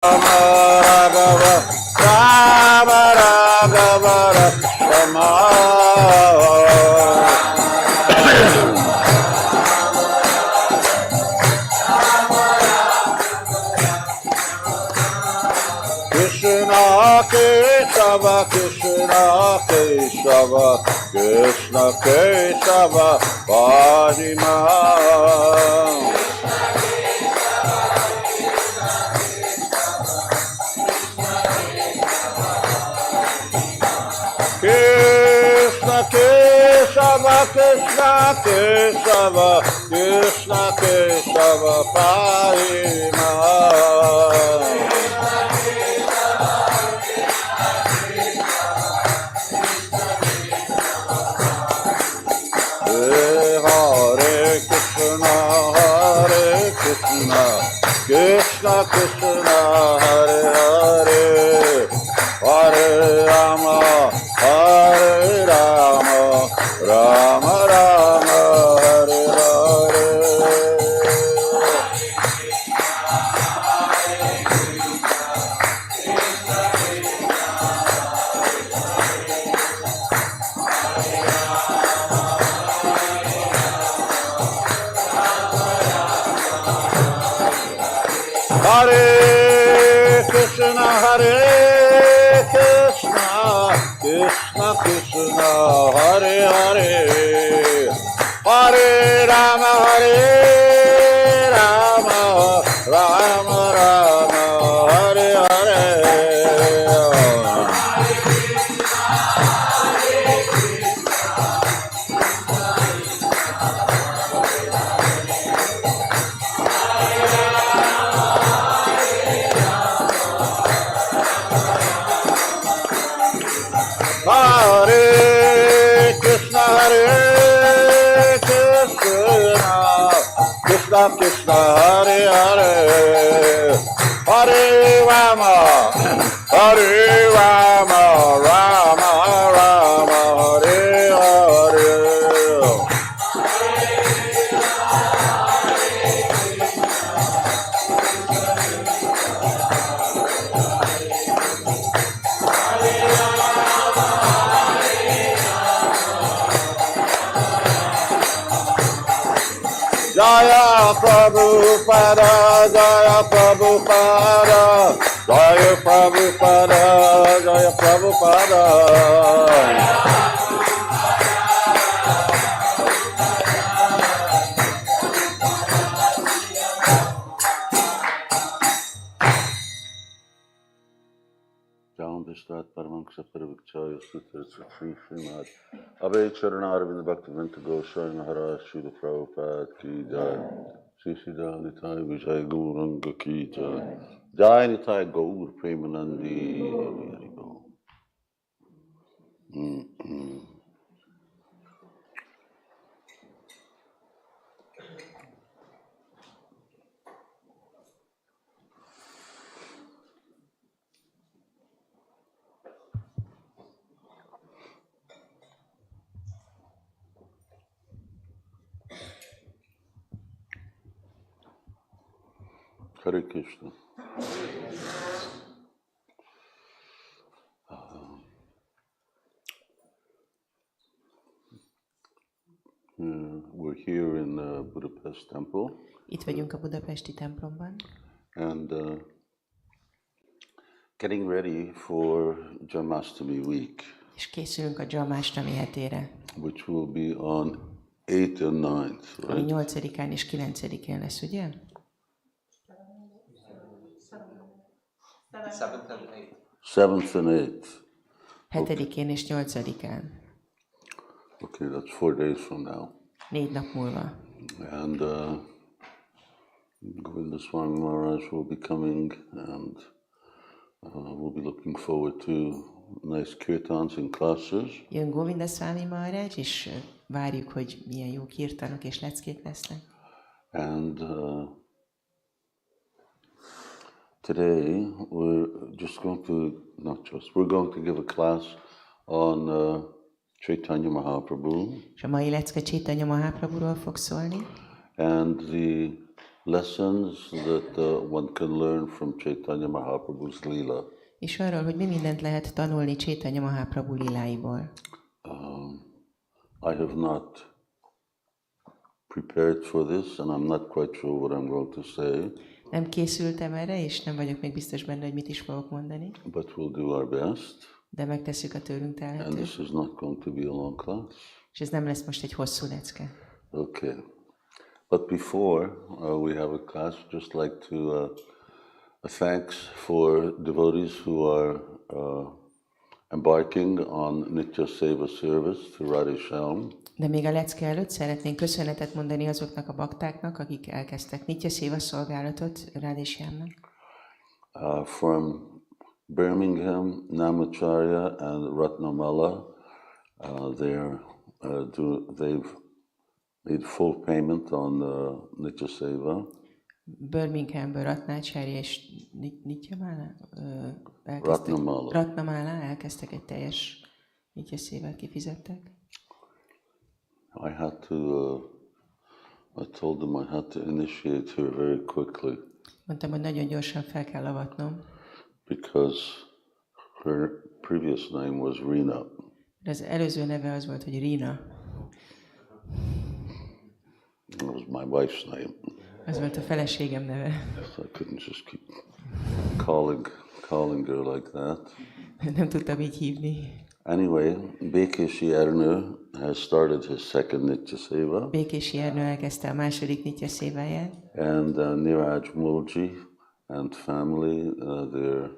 Raghava, Rama Raghava Rama. Krishna Keshava, Krishna Keshava, Krishna Keshava, pastimes. Krishna Keshava, Krishna Keshava, Krishna Keshava, pastimes. Krishna Krishna Hare Hare, Hare Rama, Hare Rama, Rama Rama, Hare Hare. Hare Krishna, Krishna Krishna, Hare Hare, Hare Rama, Rama Rama, Hare Hare. Hare Krishna, Krishna Krishna, Hare Hare, Hare Rama, Rama Rama, Hare Hare. Jaya Prabhupada, Jaya Prabhupada, Jaya Prabhupada, Jaya Prabhupada. Jam Vishvat Paramahansa Parivikchaya Sutra Sri Srimad Abhay Charanarvind Bhaktivedanta Goswami Maharaj Srila Prabhupada Ki Jai, Sri Sri Nitai Vijay Gauranga Ki Jai, Jai Nitai Gaur Premanandi. Hari Bol. Hare Krishna. We're here in the Budapest temple. Itt vagyunk a budapesti templomban. And getting ready for Janmashtami week. És készülünk a Janmashtami hetére. Which will be on 8th and 9th, right? Ami 8-án és 9-én lesz, ugye? 7th and 8th. 7-én és 8-án. Okay, that's 4 days from now. 4 nap múlva. And Govinda Swami Maharaj will be coming, and we'll be looking forward to nice kirtans and classes. Jön Govinda Swami Maharaj, és várjuk, hogy milyen jó kirtanok és leckék lesznek. And today we're going to give a class on Caitanya Mahaprabhu. És a mai lecke Caitanya Mahaprabhuról fog szólni. And lessons that one can learn from Caitanya Mahaprabhu's Leela. És arról, hogy mi mindent lehet tanulni Caitanya Mahaprabhu liláiból. I have not prepared for this, and I'm not quite sure what I'm going to say. Nem készültem erre, és nem vagyok még biztos benne, hogy mit is fogok mondani. But we'll do our best. De megtesszük a tőlünk And telhetőt. this is not going to be a long class. És ez nem lesz most egy hosszú lecke. Okay. But before we have a class, just like to a thanks for devotees who are embarking on Nitya Seva service to Radhesham. De még a lecke előtt szeretnénk köszönetet mondani azoknak a baktáknak, akik elkezdtek Nitya Seva szolgálatot Radheshamnak. From Birmingham, Namacharya and Ratnamala, they've made full payment on Nitya Seva. Birminghamből Ratnacharya és Nityamála Ratnamala elkezdtek egy teljes Nitya Sevát kifizettek. I told them I had to initiate her very quickly. Mondtam, hogy nagyon gyorsan fel kell avatnom. Because her previous name was Rina. Az előző neve az volt, hogy Rina. That was my wife's name. Az volt a feleségem neve. So I couldn't just keep calling her like that. Nem tudtam így hívni. Anyway, Békési Ernő has started his second Nitya Seva. Békési Ernő elkezdte a második Nitya Séváját. And Niraj Mulji and family, they're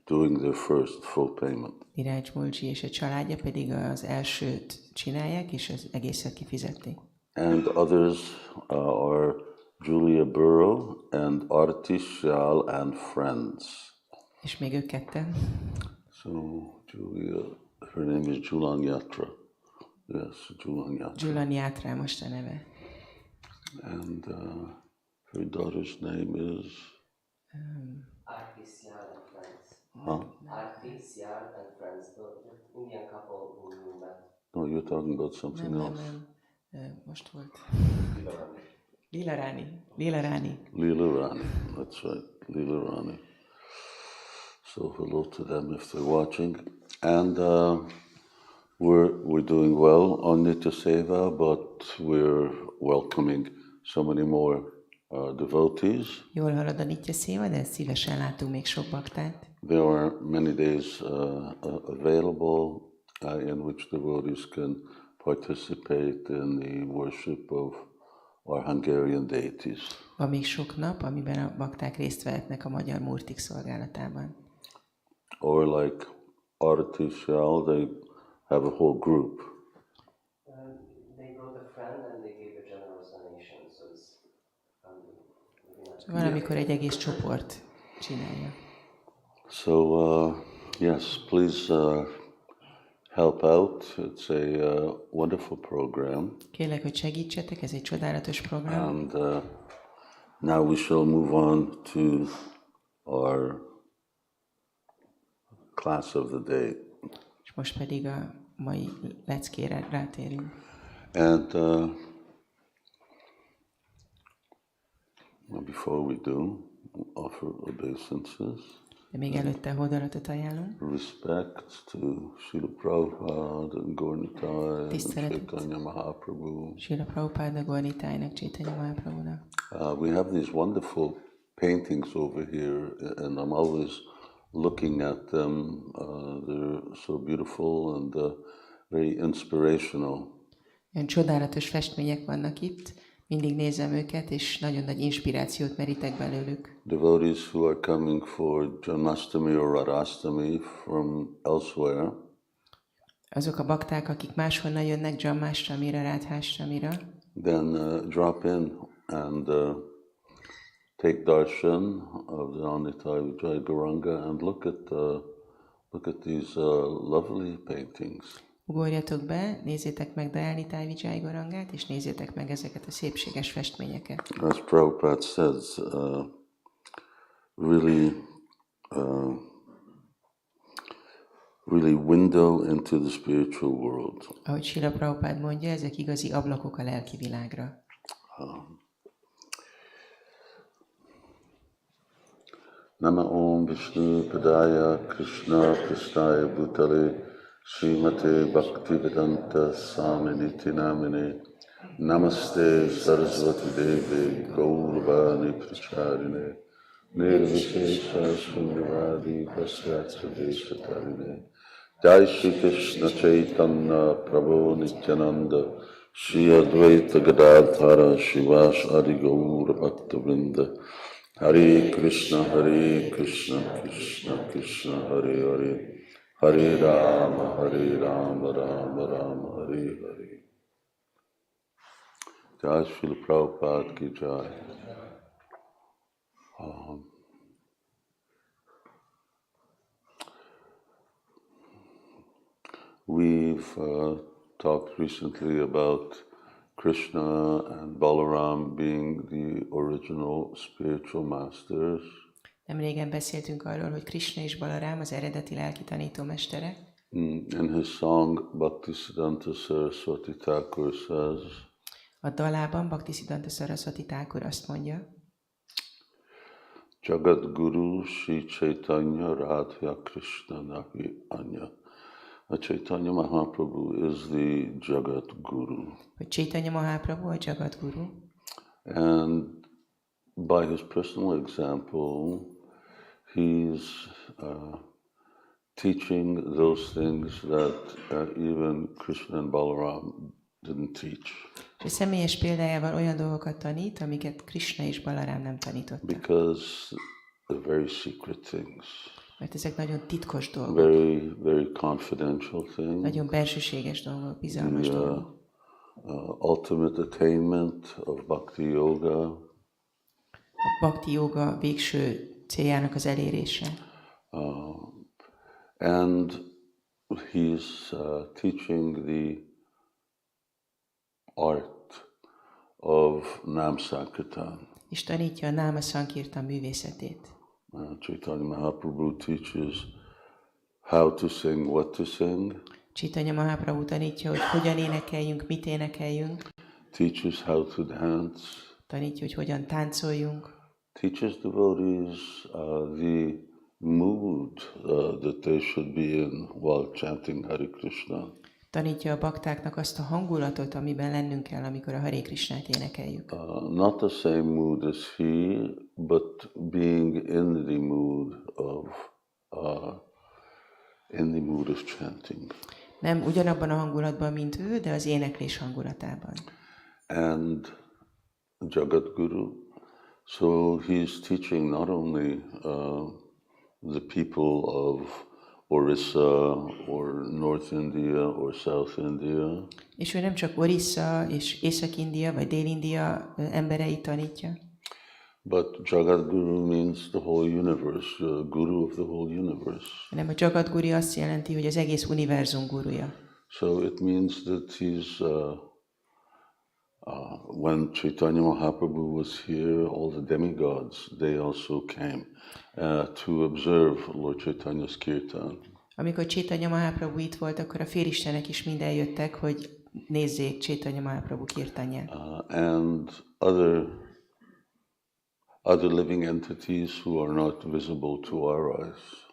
doing their first full payment. Niraj Mulji és a családja pedig az elsőt csinálják, és az egészet kifizették. And others are Julia Burrow and Artishal and friends. És még ők ketten. So Julia, her name is Julan Yatra. Yes, Julan Yatra. Julan Yatra most a neve. And her daughter's name is Artishal and friends. Huh? Artishal and friends. The Indian couple who met. No, you're talking about something else. Nem. Most volt. Leela Rani. Leela Rani, that's right, Leela Rani. So hello to them if they're watching. And we're doing well on Nitya Seva, but we're welcoming so many more devotees. Jól halad a Nitya Seva, de szívesen látunk még sok baktát. There are many days available in which devotees can participate in the worship of our Hungarian deities. Van még sok nap, amiben a bakták részt vehetnek a magyar murtik szolgálatában. Or like Artishal, they have a whole group. They brought a friend and they gave a generous donation. So it's Valamikor egy egész csoport csinálja. So yes, please help out. It's a wonderful program. Kérlek, hogy segítsetek, ez egy csodálatos program. And now we shall move on to our class of the day. És most pedig a mai leckére rátérünk. And before we do, offer obeisances. De még előtte hódolatot ajánlunk. Respect to Srila Prabhupada and Gaura-Nitāya and Tiszteletet Caitanya Mahaprabhu. Srila Prabhupádnak, Gaura-Nitāynak, Caitanya Mahaprabhunak. We have these wonderful paintings over here, and I'm always looking at them. They're so beautiful and very inspirational. Olyan csodálatos festmények vannak itt, mindig nézem őket, és nagyon nagy inspirációt merítek belőlük. Devotees who are coming for Janmashtami or Radhastami from elsewhere. Azok a bakták, akik máshonnan jönnek Janmashtami-ra, Radhastamira, Then drop in and take darshan of the Anitai Vijay Gauranga and look at these lovely paintings. ugorjatok be, nézzétek meg Dayanitai Vijay Gaurangát, és nézzétek meg ezeket a szépséges festményeket. As Prabhupada says, really window into the spiritual world. Ahogy Srila Prabhupád mondja, ezek igazi ablakok a lelki világra. Nama Om Vishnu Padaya Krishna Prasthaya Bhutale Srimate Bhaktivedanta Swaminiti Namine Namaste Saraswati Devi Gauravani Pracharine Nirvishesha Sundravadi Paschatya Deshatarine Jai Shri Krishna Chaitanya Prabhu Nityananda Shri Advaita Gadadhara Shivas Adi Gaura Bhaktavrinda Hare Krishna Krishna Krishna Hare Hare Hare Rama Rama Rama Hare Hare. Jai Srila Prabhupada ki jai. We've talked recently about Krishna and Balaram being the original spiritual masters. Nemrégen beszéltünk arról, hogy Krishna és Balarám az eredeti lelki tanítómesterek. In his song, Bhaktisiddhanta Saraswati Thakur says, a dalában Bhaktisiddhanta Saraswati Thakur azt mondja, Jagat Guru Sri Caitanya Radha Krishna Nahi Anya. A Caitanya Mahaprabhu is the Jagat Guru. Hogy Caitanya Mahaprabhu a Jagat Guru. And by his personal example, he's teaching those things that even Krishna and Balaram didn't teach. És személyes példájával olyan dolgokat tanít, amiket Krishna és Balarám nem tanítottak. Because they're very secret things. Mert ezek nagyon titkos dolgok. Very confidential things. Nagyon belsőséges dolgok, bizalmas dolgok. Ultimate attainment of Bhakti Yoga. A Bhakti Yoga végső céljának az elérése. And he's teaching the art of Nam Sankirtan. És tanítja a Náma Sankirtan művészetét. Chaitanya Mahaprabhu teaches how to sing, what to sing. Caitanya Mahaprabhu tanítja, hogy hogyan énekeljünk, mit énekeljünk. Teaches how to dance. Tanítja, hogy hogyan táncoljunk. Teaches devotees the mood that they should be in while chanting Hare Krishna. Tanítja a baktáknak azt a hangulatot, amiben lennünk kell, amikor a Hare Krishnát énekeljük. Not the same mood as he, but being in the mood of chanting. Nem ugyanabban a hangulatban, mint ő, de az éneklés hangulatában. And Jagat Guru, so he's teaching not only the people of Orissa or North India or South India. És ő nem csak Orissa és Észak-India vagy Dél-India embereit tanítja. But Jagat Guru means the whole universe, the guru of the whole universe. Hanem a Jagat Guru azt jelenti, hogy az egész univerzum guruja. So it means that he's when Caitanya Mahaprabhu was here, all the demigods, they also came to observe Lord Caitanya's kirtan. Amikor Caitanya Mahaprabhu itt volt, akkor a félistenek is mind eljöttek, hogy nézzék Caitanya Mahaprabhu kirtanját. And other living entities who are not visible to our eyes.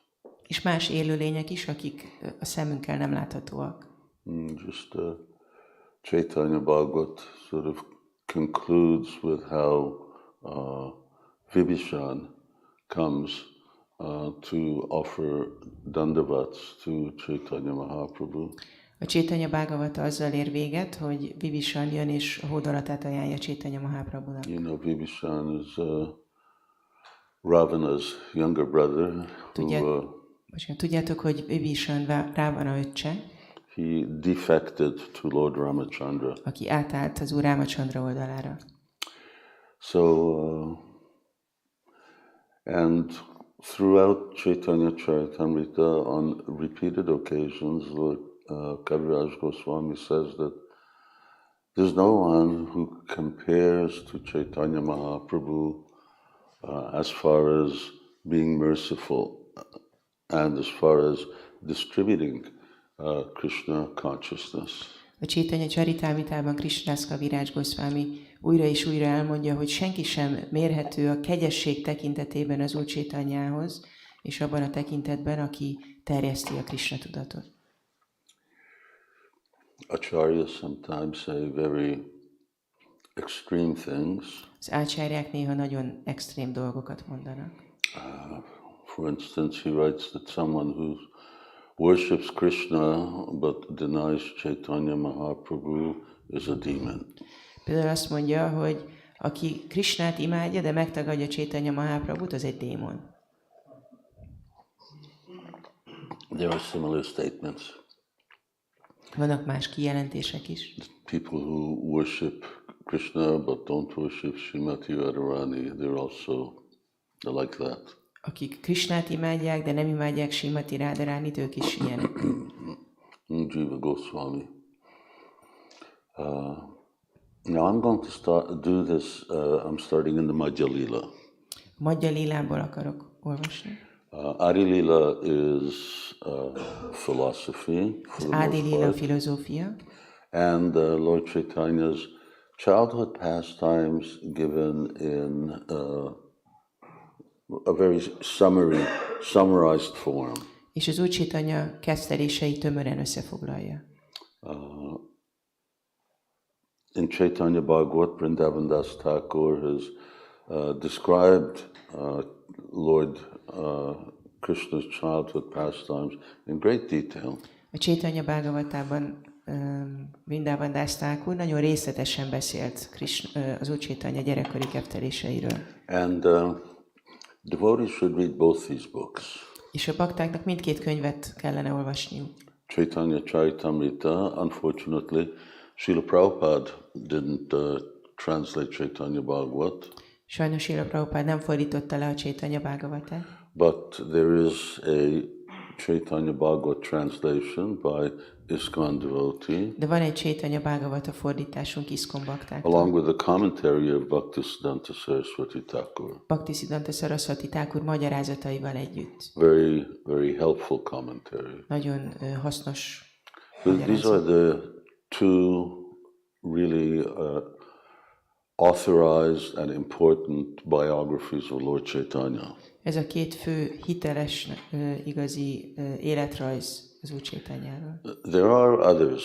És más élőlények is, akik a szemünkkel nem láthatóak. Just Chaitanya Bhagavat sort of concludes with how Vibhishan comes to offer dandavats to Caitanya Mahaprabhu. A Caitanya Bhagavata azzal ér véget, hogy Vibhishan jön és a hódolatát ajánlja Caitanya Mahaprabhunak. You know, Vibhishan is Ravana's younger brother. Tudjátok, hogy Vibhishan Ravana öccse. He defected to Lord Ramachandra. Aki átállt az Úr Ramachandra oldalára. So, and throughout Caitanya-caritāmṛta, on repeated occasions, Lord Kaviraj Goswami says that there's no one who compares to Caitanya Mahaprabhu as far as being merciful and as far as distributing Krishna consciousness. A Caitanya-caritāmṛtában Krishnāsz Kaviraj Goswami újra és újra elmondja, hogy senki sem mérhető a kegyesség tekintetében az Úr Caitanyához, és abban a tekintetben, aki terjeszti a Krishna tudatot. Acharyas sometimes say very extreme things. Az ácsárják néha nagyon extrém dolgokat mondanak. For instance, he writes that someone who worships Krishna but denies Chaitanya Mahaprabhu is a demon. Például azt mondja, hogy aki Krishnát imádja, de megtagadja Caitanya Mahaprabhut, az egy démon. There are similar statements. Vannak más kijelentések is. People who worship Krishna but don't worship Srimati Radharani, they're like that. Akik Krishnát imádják, de nem imádják Srimati Radharánit, ők is ilyenek. Jiva Goswami. Now I'm going to do this. I'm starting in the Madhya-līlā. Madhya-līlából akarok olvasni. Adi-līlā is philosophy. Az Adi-līla filozófia. And Lord Caitanya's childhood pastimes given in a very summarized form. És az Úr Caitanya kezdtelései tömören összefoglalja. In Chaitanya Bhagavat, Vrindavan Das Thakur has described Lord Krishna's childhood pastimes in great detail. A Caitanya Bhagavatában Vrindavan Das Thakur nagyon részletesen beszélt az Úr Caitanya gyerekkori kezdteléseiről. And devotees should read both these books. És a baktáknak mindkét könyvet kellene olvasniuk. Caitanya-caritāmṛta, unfortunately, Srila Prabhupada didn't translate Chaitanya Bhagavat. Sajnos Srila Prabhupada nem fordította le a Caitanya Bhagavatát. But there is a Chaitanya Bhagavat translation by ISKCON devotee. De van egy Caitanya Bhagavata fordításunk ISKCON baktáktól. Along with the commentary of Bhaktisiddhanta Saraswati Thakur. Bhaktisiddhanta Saraswati Thakur magyarázataival együtt. Very, very helpful commentary. Nagyon hasznos These are the two really authorized and important biographies of Lord Caitanya. Ez a két fő hiteles, igazi életrajz az Úr Caitanyáról. There are others.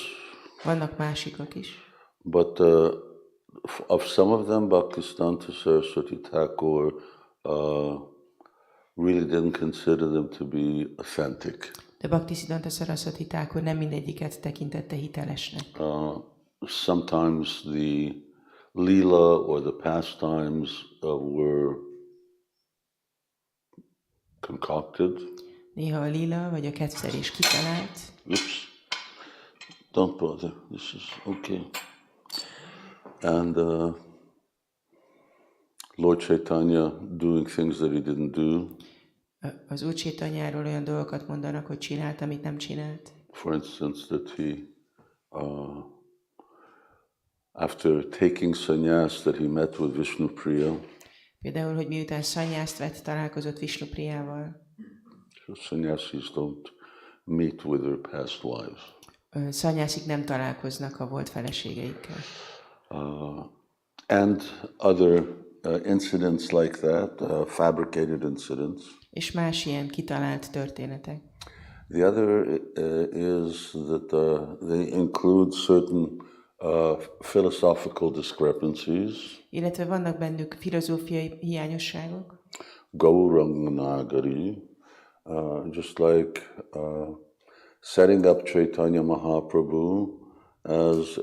Vannak másikak is. But of some of them, Bhaktisiddhanta Saraswati Thakur really didn't consider them to be authentic. De Bhaktisiddhanta Saraswati Thakur nem mindegyiket tekintette hitelesnek. Sometimes the lila or the pastimes were concocted. Néha a lila vagy a kedvelés kitalált. Oops, don't bother, this is okay. And Lord Caitanya doing things that he didn't do. Az Úr Caitanyáról olyan dolgokat mondanak, hogy csinált, amit nem csinált. For instance, that he, after taking sannyas, that he met with Vishnupriya. Például, hogy miután szannyászt vett, találkozott Vishnupriyával. So sannyasis don't meet with their past wives. Szannyászik nem találkoznak a volt feleségeikkel. And other incidents like that, fabricated incidents. És más ilyen kitalált történetek. The other is that they include certain philosophical discrepancies. Illetve vannak bennük filozófiai hiányosságok. Gauranganagari, just like setting up Caitanya Mahaprabhu as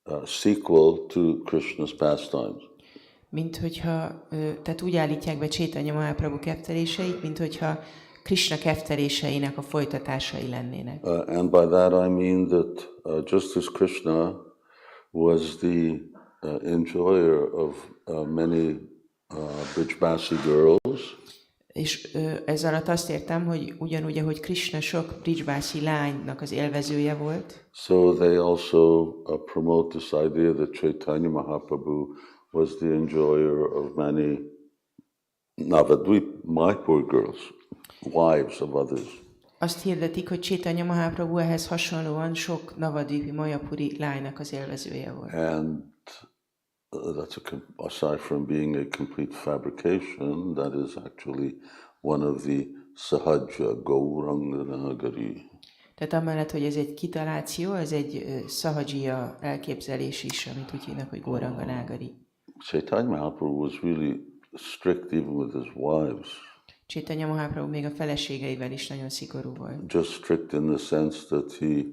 a sequel to Krishna's pastimes. Mint hogyha, tehát úgy állítják be Caitanya Mahaprabhu kefteléseit, mint hogyha Krishna kefteléseinek a folytatásai lennének. And by that I mean that just as Krishna was the enjoyer of many Brijbasi girls, és ez alatt azt értem, hogy ugyanúgy, ahogy Krishna sok Brijbasi lánynak az élvezője volt, so they also promote this idea that Caitanya Mahaprabhu was the enjoyer of many Navadvip Mayapur girls, wives of others. Azt hirdetik, hogy Caitanya Mahaprabhu ehhez hasonlóan sok Navadvipi Mayapuri lánynak az élvezője volt. And that's aside from being a complete fabrication, that is actually one of the Sahaja Gauranga Nagari. Tehát amellett, hogy ez egy kitaláció, ez egy szahadzsiya elképzelés is, amit úgy hívnak, hogy Gauranga Nagari. Caitanya Mahaprabhu was really strict even with his wives. Caitanya Mahaprabhu még a feleségeivel is nagyon szigorú volt. Just strict in the sense that he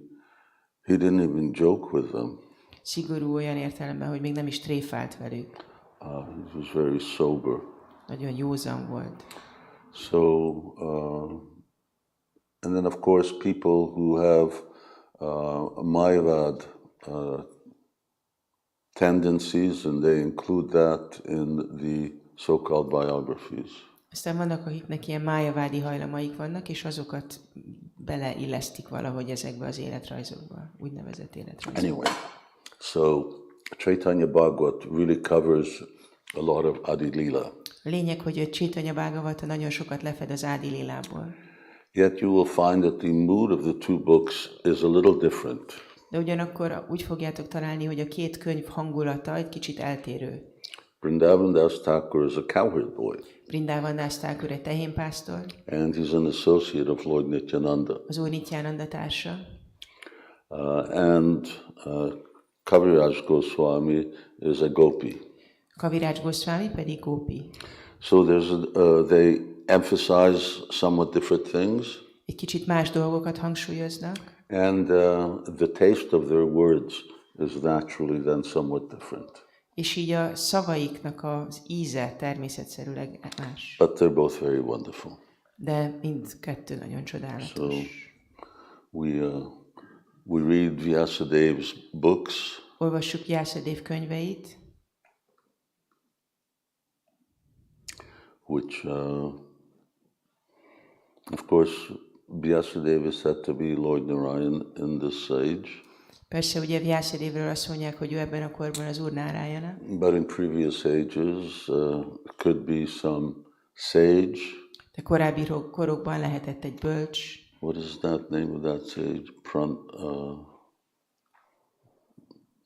didn't even joke with them. Szigorú olyan értelemben, hogy még nem is tréfált velük. He was very sober. Nagyon józan volt. So, and then of course people who have Mayavad tendencies, and they include that in the so-called biographies. Aztán vannak, akiknek ilyen májavádi hajlamaik vannak, és azokat beleillesztik valahogy ezekbe az életrajzokba, úgynevezett életrajzokba. Anyway, so Chaitanya Bhagavat really covers a lot of Adi-līlā. A lényeg, hogy a Caitanya Bhagavata nagyon sokat lefed az Adi-līlából. Yet you will find that the mood of the two books is a little different. De ugyanakkor úgy fogjátok találni, hogy a két könyv hangulata egy kicsit eltérő. Vrindavan Das Thakur is a cowherd boy. Vrindavan Das Thakur egy tehénpásztor. And he's an associate of Lord Nityananda. Az Úr Nityananda társa. And Kaviraj Goswami is a gopi. Kaviraj Goswami pedig gópi. So they emphasize somewhat different things. Egy kicsit más dolgokat hangsúlyoznak. And the taste of their words is naturally then somewhat different. És így a szavaiknak az íze természetszerűleg más. But they're both very wonderful. De mindkettő nagyon csodálatos. So we read Vyasadev's books. Olvassuk Vyasadev könyveit. Which, of course, Vyasadeva is said to be Lord Narayan in this age. Persze ugye Vyasadevről azt mondják, hogy ő ebben a korban az Úr Nárayana. But in previous ages, could be some sage. De korábbi korokban lehetett egy bölcs. What is that name of that sage?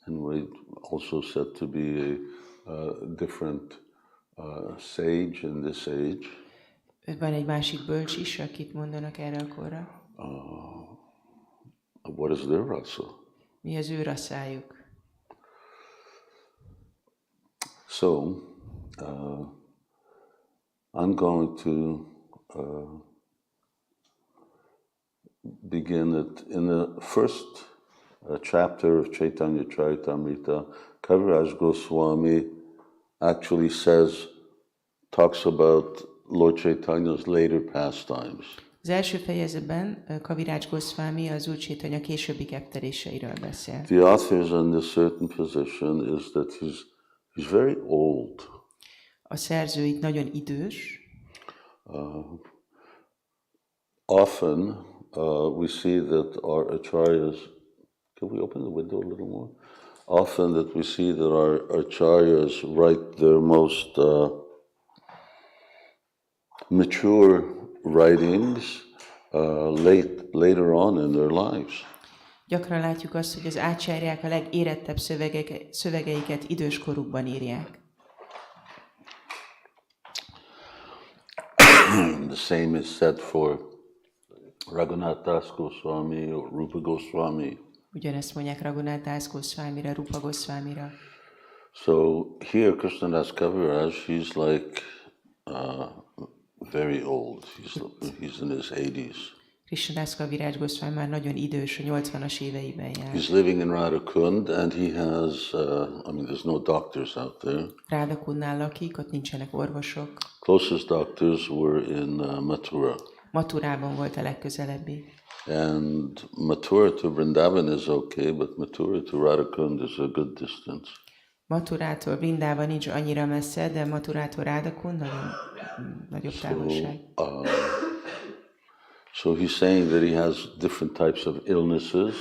Anyway, also said to be a different sage in this age. Van egy másik bölcs is, akit mondanak erre a korra. What is their rasa? Mi az ő rasszájuk? So, I'm going to begin it in the first chapter of Caitanya-caritāmṛta. Kaviraj Goswami actually talks about Lord Caitanya's later pastimes. Az első fejezetben Kaviraj Goswami az Úr Caitanya későbbi kepteréseiről beszél. The author is in this certain position is that he's very old. A szerző itt nagyon idős. Often we see that our acharyas. Can we open the window a little more? Often that we see that our acharyas write their most mature writings later on in their lives. Gyakran látjuk azt, hogy az ácsáryák a legérettebb szövegeiket idős korukban írják. The same is said for Raghunath Das Goswami or Rupa Goswami. Ugyanezt mondják Raghunath Das Goswamira, Rupa Goswamira. So here Krishnadas Kaviraj, he's like very old. He's in his 80s. Krishnadas Kaviraj Goswami már nagyon idős, a 80-as éveiben jár. He's living in Radhakund, and he has, there's no doctors out there. Radhakundnál lakik, ott nincsenek orvosok. Closest doctors were in Mathura. Mathurában volt a legközelebbi. And Mathura to Vrindavan is okay, but Mathura to Radhakund is a good distance. Mathurától Vrindavan nincs annyira messze, de Mathurától Radhakund nagyon nagyobb távolság. So he's saying that he has different types of illnesses.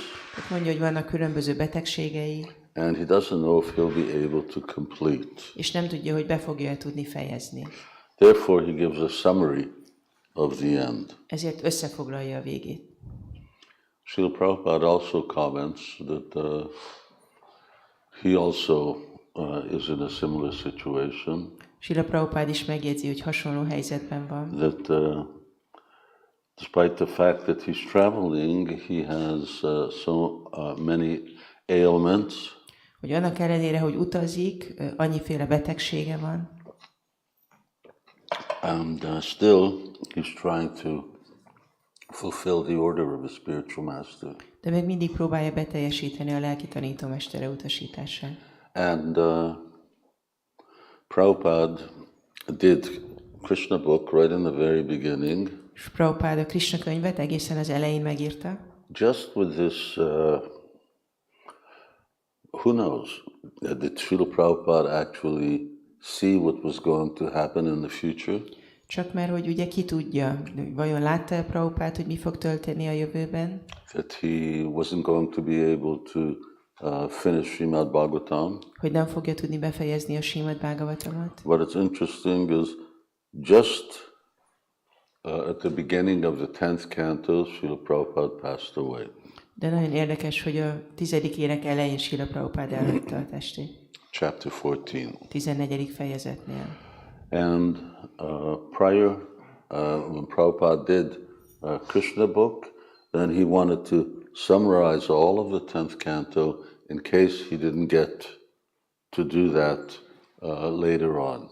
Mondja, hogy vannak különböző betegségei. And he doesn't know if he'll be able to complete. És nem tudja, hogy be fogja tudni fejezni. Therefore he gives a summary of the end. Ezért összefoglalja a végét. Srila Prabhupada also comments that he also is in a similar situation. Srila Prabhupada is megjegyzi, hogy hasonló helyzetben van. That despite the fact that he's traveling, he has so many ailments. Hogy annak ellenére, hogy utazik, annyiféle betegsége van. And still he's trying to fulfill the order of a spiritual master. De még mindig próbálja beteljesíteni a lelki tanítómestere utasítását. And Prabhupada did Krishna book right in the very beginning. És Prabhupada a Krishna könyvet egészen az elején megírta. Just with this, who knows, did Srila Prabhupada actually see what was going to happen in the future? Csak mert, hogy ugye ki tudja, vajon látta a Prabhupád, hogy mi fog történni a jövőben? That he wasn't going to be able to finish Srimad Bhagavatam. Hogy nem fogja tudni befejezni a Srimad Bhagavatamot. What is interesting is just at the beginning of the 10th canto, Srila Prabhupada passed away. De nagyon érdekes, hogy a 10. ének elején Srila Prabhupada elhagyta a testét. Chapter 14. 14. fejezetnél. And prior, when Prabhupada did Krishna book, then he wanted to summarize all of the 10th canto in case he didn't get to do that later on.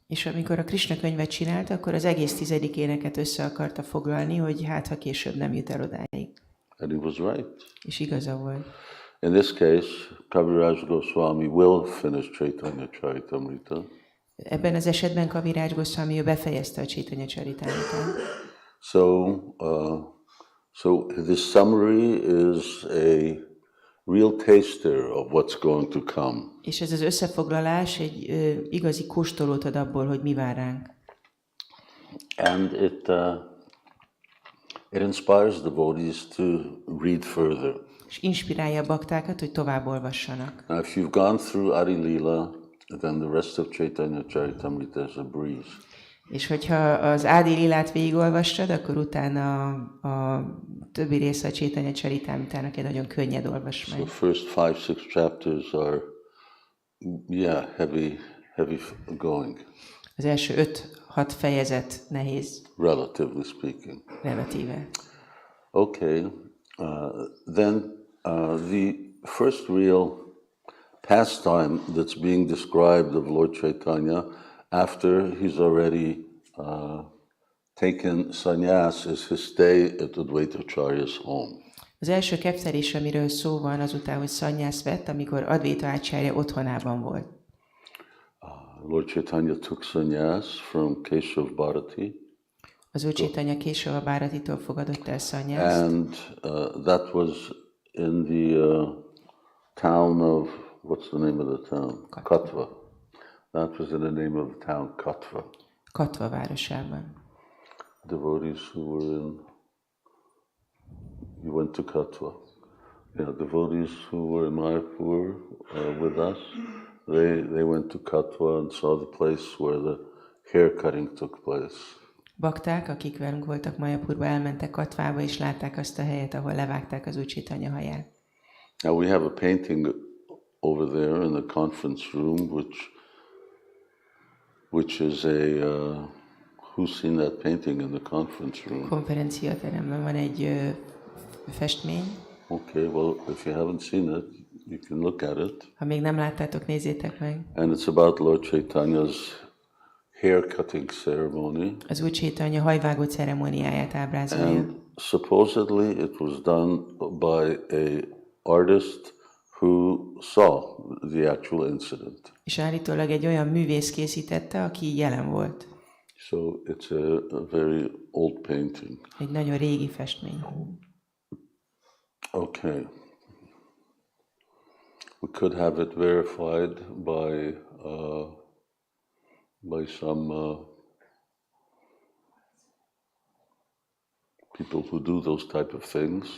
És amikor a Krishna könyvet csinálta, akkor az egész 10. éneket össze akarta foglalni, hogy hát ha később nem jut el odáig. And he was right. És igaza volt. In this case, Kaviraj Goswami will finish Caitanya-caritāmṛta. Ebben az esetben Kaviraj Goswami befejezte a Caitanya-caritāmṛtát. So this summary is a real taster of what's going to come. És ez az összefoglalás egy igazi kóstolót ad abból, hogy mi vár ránk. And it inspires devotees to read further. És inspirálja a baktákat, hogy tovább olvassanak. Now, if you've gone through Madhya-līlā, then the rest of Caitanya-caritāmṛta is a breeze. És hogyha az Adi-lilát végigolvastad, akkor utána a többi része a Caitanya-caritāmṛtának egy nagyon könnyed olvasmány. So first 5-6 chapters are, heavy going. Az első 5-6 fejezet nehéz. Relatively speaking. Relatíve. Okay, then the first real pastime that's being described of Lord Caitanya after he's already taken sannyas is his stay at Advaitacharya's home. Az első kepterés, amiről szó van azután, hogy sannyász vett, amikor Advaita Acharya otthonában volt. Lord Caitanya took sannyas from Keshav Bharati. Az Úr Caitanya Késava Bharatitól fogadott el sannyászt. And that was in the town of, what's the name of the town? Katva. That was in the name of the town Katva. Katva városában. Devotees who were you went to Katva. Yeah, devotees who were in Mayapur with us, they went to Katva and saw the place where the hair cutting took place. Bakták, akik velünk voltak Mayapurba, elmentek Katvába, és látták azt a helyet, ahol levágták az Úr Caitanya haját. Now we have a painting over there in the conference room, which is a who's seen that painting in the conference room? Konferenciateremben van egy festmény. Okay, well, if you haven't seen it, you can look at it. Ha még nem láttátok, nézzétek meg. And it's about Lord Caitanya's hair cutting ceremony. Az Úr Caitanya hajvágó ceremóniáját ábrázolja. And supposedly it was done by a artist who saw the actual incident. És állítólag egy olyan művész készítette, aki jelen volt. So it's a very old painting. Egy nagyon régi festmény. Okay. We could have it verified by some people who do those type of things.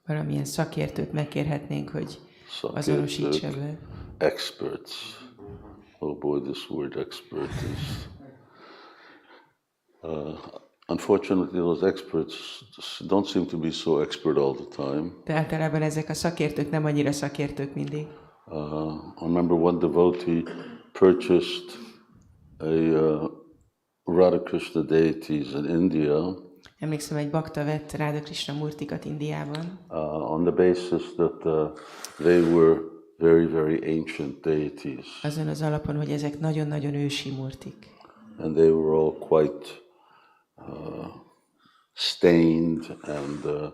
Valamilyen szakértőt megkérhetnénk, hogy azonosítsa be. Experts. Oh boy, this word expert is... unfortunately, those experts don't seem to be so expert all the time. De általában ezek a szakértők nem annyira szakértők mindig. I remember one devotee purchased a Radha Krishna deities in India. Emlékszem, egy bakta vett Radha Krishna murtikat Indiában. On the basis that they were very, very ancient deities. Azon az alapon, hogy ezek nagyon-nagyon ősi murtik. And they were all quite stained and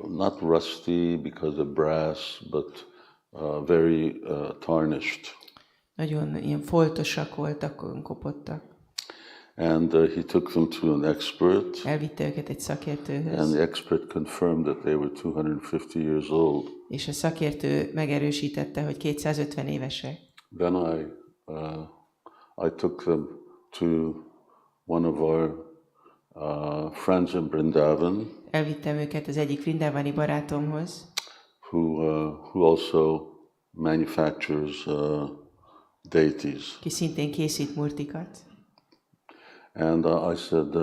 not rusty because of brass, but very tarnished. Nagyon ilyen foltosak voltak, kopottak. And he took them to an expert. Elvitte őket egy szakértőhöz. And the expert confirmed that they were 250 years old. És a szakértő megerősítette, hogy 250 évesek. Then I took them to one of our friends in Vrindavan. Elvittem őket az egyik vrindavani barátomhoz. Who also manufactures deities. Ki szintén készít murtikat. And I said,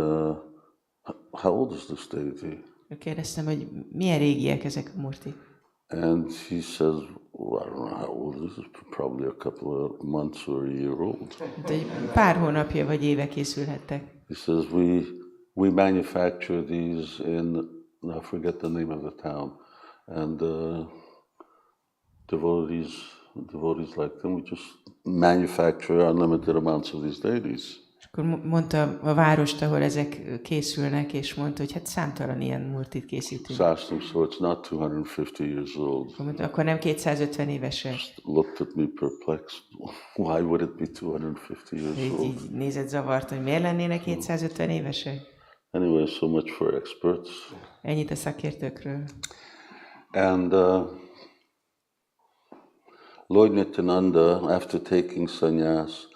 how old is this deity? Kérdeztem, hogy milyen régiek ezek a murtik. And he says, well, I don't know how old this is, probably a couple of months or a year old. Pár hónapja vagy éve készülhettek. He says, we manufacture these in, I forget the name of the town, and devotees like them, we just manufacture unlimited amounts of these deities. És akkor mondta a várost, ahol ezek készülnek, és mondta, hogy hát számtalan ilyen murtit készítünk. So it's not 250 years old. Mondta, akkor nem 250 évesek. Looked at me perplexed. Why would it be 250 years old? Így nézett zavart, hogy miért lennének 250 évesek? Anyway, so much for experts. Ennyit a szakértőkről. And Lord Nityananda, after taking sannyas,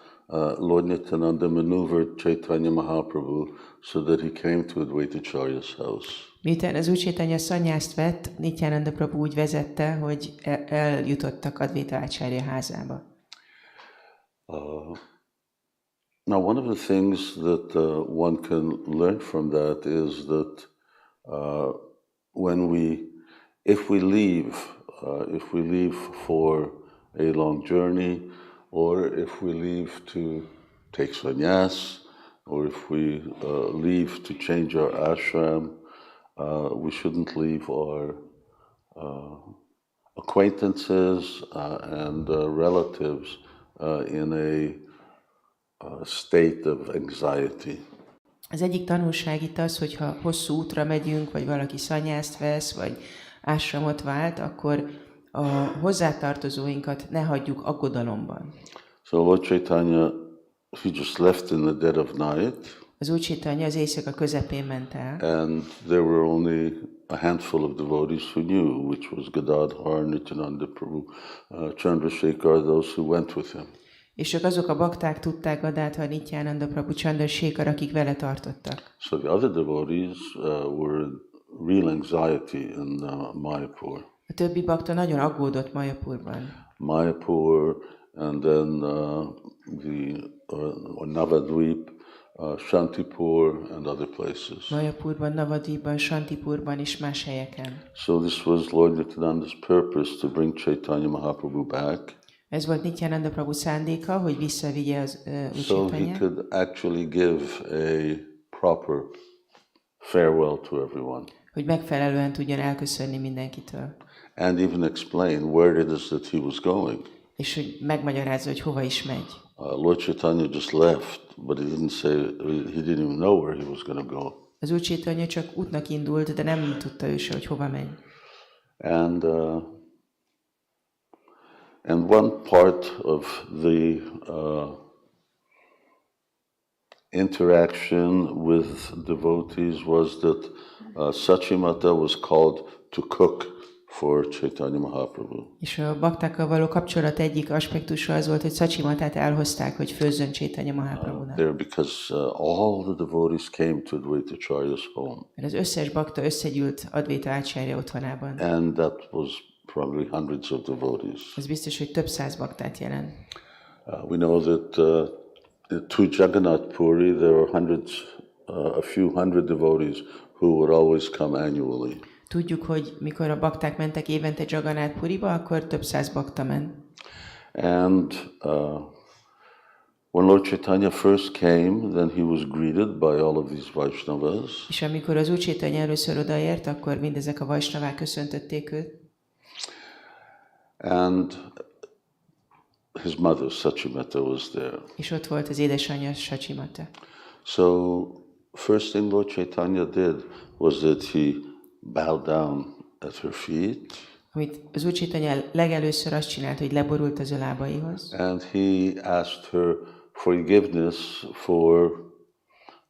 Lord Nityananda maneuvered Caitanya Mahaprabhu so that he came to Advaitacharya's house. Miután az Úr Caitanya szannyászt vett, Nityananda Prabhu úgy vezette, hogy eljutottak Advaita Acharya házába. Now, one of the things that one can learn from that is that if we leave for a long journey, or if we leave to take sannyas, or if we leave to change our ashram, we shouldn't leave our acquaintances and relatives in a state of anxiety. Az egyik tanulság itt az, hogyha hosszú útra megyünk, vagy valaki szanyászt vesz, vagy ásramot vált, akkor a hozzátartozóinkat ne hagyjuk aggodalomban. So Lord Caitanya, he just left in the dead of night. Az Úr Caitanya az éjszaka közepén ment el. And there were only a handful of devotees who knew, which was Gadadhar, Nityananda Prabhu, Chandrasekhar, those who went with him. És csak azok a bakták tudták Gadadhar, Nityananda Prabhu, Chandrasekhar, akik vele tartottak. So the other devotees were in real anxiety in Mayapur. A többi bakta nagyon aggódott Mayapurban. Mayapur, and then the Navadvip, Shantipur, and other places. Mayapurban, Navadvipban, Shantipurban és más helyeken. So this was Lord Nityananda's purpose, to bring Caitanya Mahaprabhu back. Ez volt Nityananda Prabhu szándéka, hogy visszavigye az Úr So he Caitanyát. could actually give a proper farewell to everyone. Hogy megfelelően tudjon elköszönni mindenkitől. And even explain where it is that he was going. És hogy megmagyarázza, hogy hova is megy. Lord Caitanya just left, but he didn't even know where he was going to go. Az Úr Caitanya csak útnak indult, de nem tudta ő se, hogy hova megy. And one part of the interaction with devotees was that Sachimata was called to cook for Caitanya Mahaprabhu. És a baktákkal való kapcsolat egyik aspektusa az volt, hogy Szachimatát elhozták, hogy főzzön Caitanya Mahaprabhunak. There, because all the devotees came to Advaitacharya's home. Mert az összes bakta összegyűlt Advaita Acharya otthonában. And that was probably hundreds of devotees. Ez biztos, hogy több száz baktát jelent. We know that to Jagannath Puri there are hundreds a few hundred devotees who would always come annually. Tudjuk, hogy mikor a bakták mentek évente Jagannath Puriba, akkor több száz bakta ment. And when Lord Caitanya first came, then he was greeted by all of these Vaishnavas. És amikor az Úr Caitanya először odaért, akkor mindezek a Vaisnavák köszöntötték őt. And his mother, Sachimata, was there. És ott volt az édesanyja, Sachimata. So, first thing Lord Caitanya did was that he bowed down at her feet. Amit az Úr Caitanya legelőször azt csinált, hogy leborult az ő lábaihoz. And he asked her forgiveness for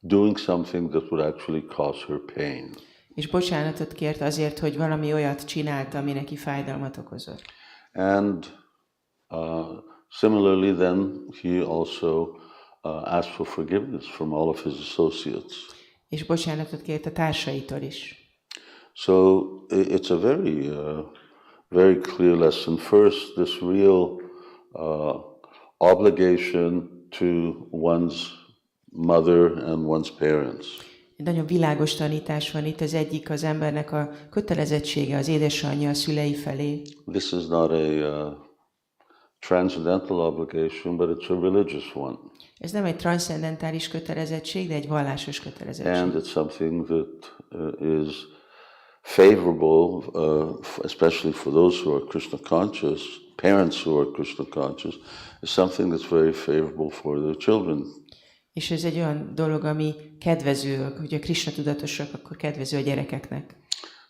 doing something that would actually cause her pain. És bocsánatot kért azért, hogy valami olyat csinált, ami neki fájdalmat okozott. And similarly then he also asked for forgiveness from all of his associates. És bocsánatot kért a társaitól is. So it's a very clear lesson. First, this real obligation to one's mother and one's parents. Egy nagyon világos tanítás van itt, az egyik az embernek a kötelezettsége az édesanyja a szülei felé. This is not a transcendental obligation, but it's a religious one. Ez nem egy transzcendentális kötelezettség, de egy vallásos kötelezettség. And it's something that is favorable, especially for those who are Krishna conscious, parents who are Krishna conscious, is something that's very favorable for their children. És ez egy olyan dolog, ami kedvező, hogy a Krishna tudatosak, akkor kedvező a gyerekeknek.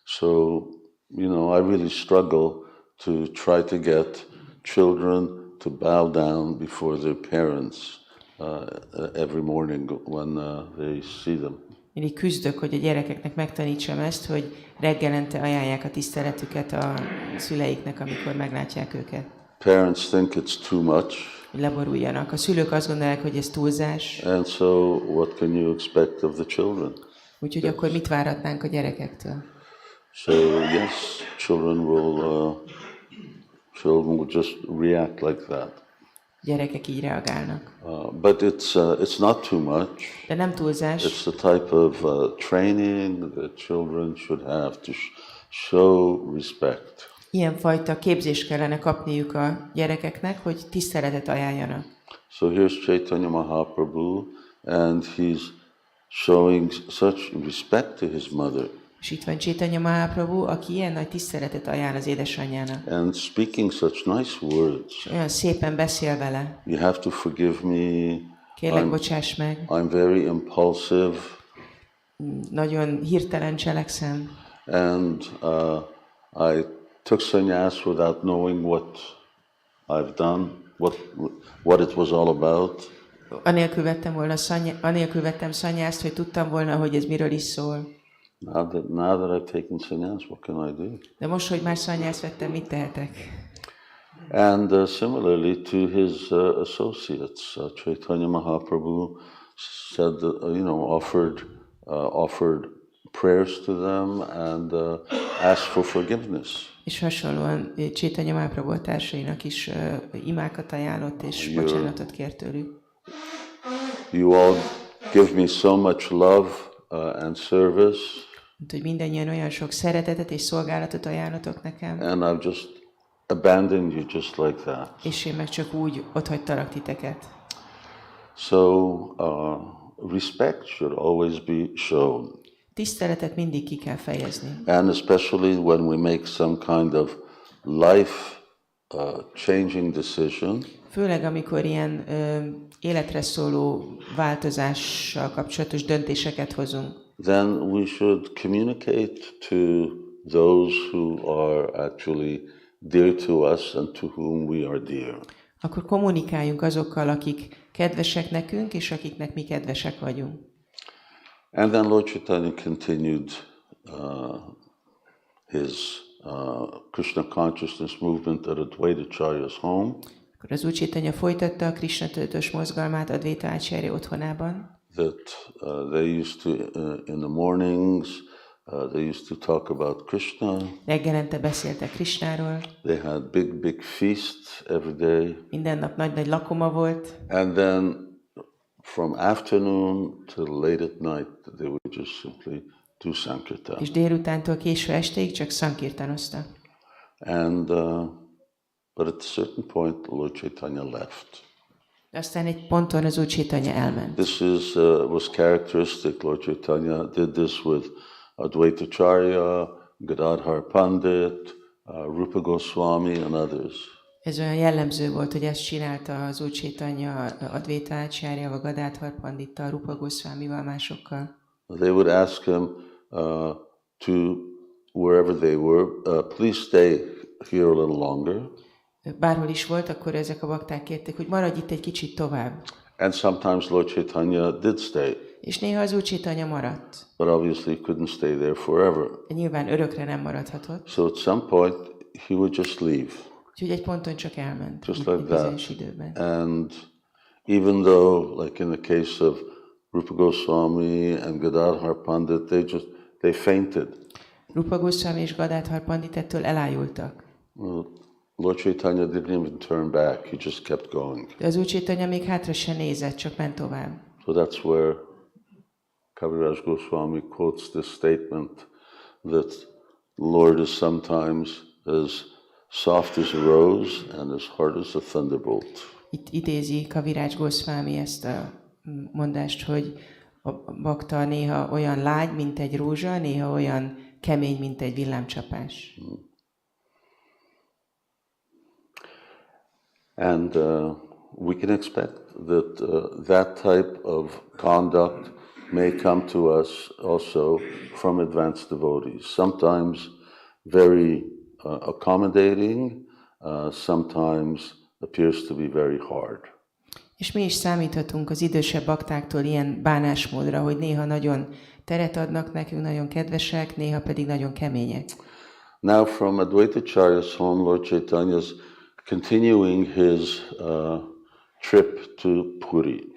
So, you know, I really struggle to try to get children to bow down before their parents every morning when they see them. Mindig küzdök, hogy a gyerekeknek megtanítsam ezt, hogy reggelente ajánlják a tiszteletüket a szüleiknek, amikor meglátják őket. Parents think it's too much. Hogy leboruljanak. A szülők azt gondolják, hogy ez túlzás. And so what can you expect of the children? Úgyhogy akkor mit várhatnánk a gyerekektől? So yes, children will just react like that. Gyerekek így reagálnak. But it's not too much. De nem túlzás. It's the type of training that children should have to show respect. Ilyenfajta képzést kellene kapniuk a gyerekeknek, hogy tiszteletet ajánljanak. So here's Caitanya Mahaprabhu, and he's showing such respect to his mother. És itt van Caitanya Mahaprabhu, aki ilyen nagy tiszteletet ajánl az édesanyjának. And speaking such nice words. És olyan szépen beszél vele. You have to forgive me. Kérlek, bocsáss meg. I'm very impulsive. Nagyon hirtelen cselekszem. And I took sannyas without knowing what I've done, what it was all about. Anélkül vettem szanyászt, hogy tudtam volna, hogy ez miről is szól. Now that I've taken sannyas, what can I do? De most, hogy már szanyászt vettem, mit tehetek? And similarly to his associates, Caitanya Mahaprabhu said that, offered prayers to them and asked for forgiveness. És hasonlóan Caitanya Mahaprabhu a társainak is imákat ajánlott és bocsánatot kért tőlük. You all give me so much love and service. Hogy mindannyian olyan sok szeretetet és szolgálatot ajánlatok nekem. And I've just abandoned you just like that. És én meg csak úgy otthagytalak titeket. So respect should always be shown. Tiszteletet mindig ki kell fejezni. And especially when we make some kind of life changing decision. Főleg amikor ilyen életre szóló változással kapcsolatos döntéseket hozunk. Then we should communicate to those who are actually dear to us and to whom we are dear. Akkor kommunikáljunk azokkal, akik kedvesek nekünk, és akiknek mi kedvesek vagyunk. And then Lord Caitanya continued his Krishna consciousness movement at Advaitacharya's home. Akkor az Úr Caitanya folytatta a Krishna tudatos mozgalmát Advaita Acharya otthonában. That they used to, in the mornings, they used to talk about Krishna. Reggelente beszéltek Krishnáról. They had big feasts every day. Minden nap nagy lakoma volt. And then from afternoon till late at night, they would just simply do Sankirtan. És délutántól késő estéig csak szankirtanoztak. And but at a certain point, Lord Caitanya left. Aztán egy ponton az Úr Caitanya elment. This was characteristic. Lord Caitanya did this with Advaitacharya, Gadadhar Pandit, Rupa Goswami, and others. Ez olyan jellemző volt, hogy ezt csinálta az Úr Caitanya Advaita Acharya, Gadadhar Pandittal, Rupa Goswamival, másokkal. They would ask him to wherever they were, please stay here a little longer. Bárhol is volt, akkor ezek a bakták kérték, hogy maradj itt egy kicsit tovább. And sometimes Lord Caitanya did stay. És néha az Úr Caitanya maradt. But obviously he couldn't stay there forever. Nyilván örökre nem maradhatott. So at some point he would just leave. Úgyhogy egy ponton csak elment. Just like that. Időben. And even though, like in the case of Rupa Goswami and Gadadhar Pandit, they fainted. Rupa Goswami és Gadadhar Pandit ettől elájultak. Well, Lord Caitanya didn't even turn back, he just kept going. De az Úr Caitanya még hátra se nézett, csak ment tovább. So that's where Kaviraj Goswami quotes this statement that the Lord is sometimes as soft as a rose and as hard as a thunderbolt. Itt idézi Kaviraj Goswami ezt a mondást, hogy a bakta néha olyan lágy, mint egy rózsa, néha olyan kemény, mint egy villámcsapás. And we can expect that that type of conduct may come to us also from advanced devotees. Sometimes very accommodating, sometimes appears to be very hard. És mi is számíthatunk az idősebb baktáktól ilyen bánásmódra, hogy néha nagyon teret adnak nekünk, nagyon kedvesek, néha pedig nagyon kemények. Now from Advaitacharya's home, Lord Caitanya is continuing his trip to Puri.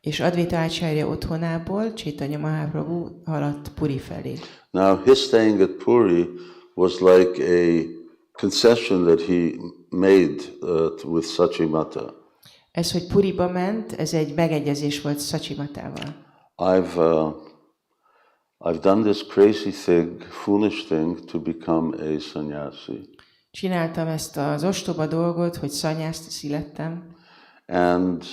És Advaita Acharya otthonából Caitanya Mahaprabhu haladt Puri felé. Now his staying at Puri was like a concession that he made with Sachimata. Ez, hogy Puriba ment, ez egy megegyezés volt Sachimatával. I've done this crazy thing, foolish thing to become a sannyasi. Csináltam ezt az ostoba dolgot, hogy szanyászi lettem. And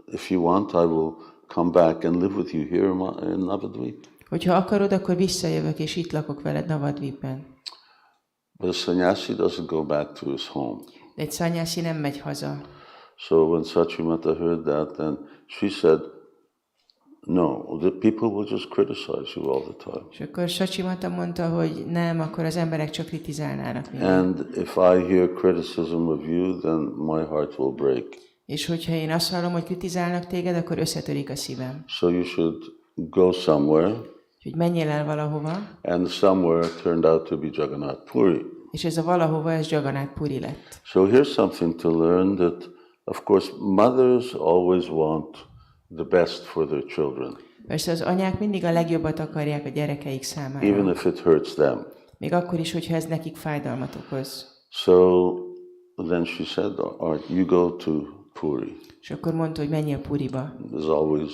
if you want, I will come back and live with you here in Navadvip. Hogyha akarod, akkor visszajövök, és itt lakok veled Navadvipben. But a sannyasi doesn't go back to his home. De egy szanyászi nem megy haza. So when Sachimata heard that, then she said, no, the people will just criticize you all the time. És akkor Sachimata mondta, hogy nem, akkor az emberek csak kritizálnának minket. And if I hear criticism of you, then my heart will break. És hogyha én azt hallom, hogy kritizálnak téged, akkor összetörik a szívem. So you should go somewhere. Úgyhogy menjél el valahova. And somewhere turned out to be Jagannath Puri. És ez a valahova, ez Jagannath Puri lett. So here's something to learn, that of course mothers always want the best for their children. Persze az anyák mindig a legjobbat akarják a gyerekeik számára. Even if it hurts them. Még akkor is, hogyha ez nekik fájdalmat okoz. So then she said, all right, you go to Puri. És akkor mondta, hogy menjél Puriba. There's always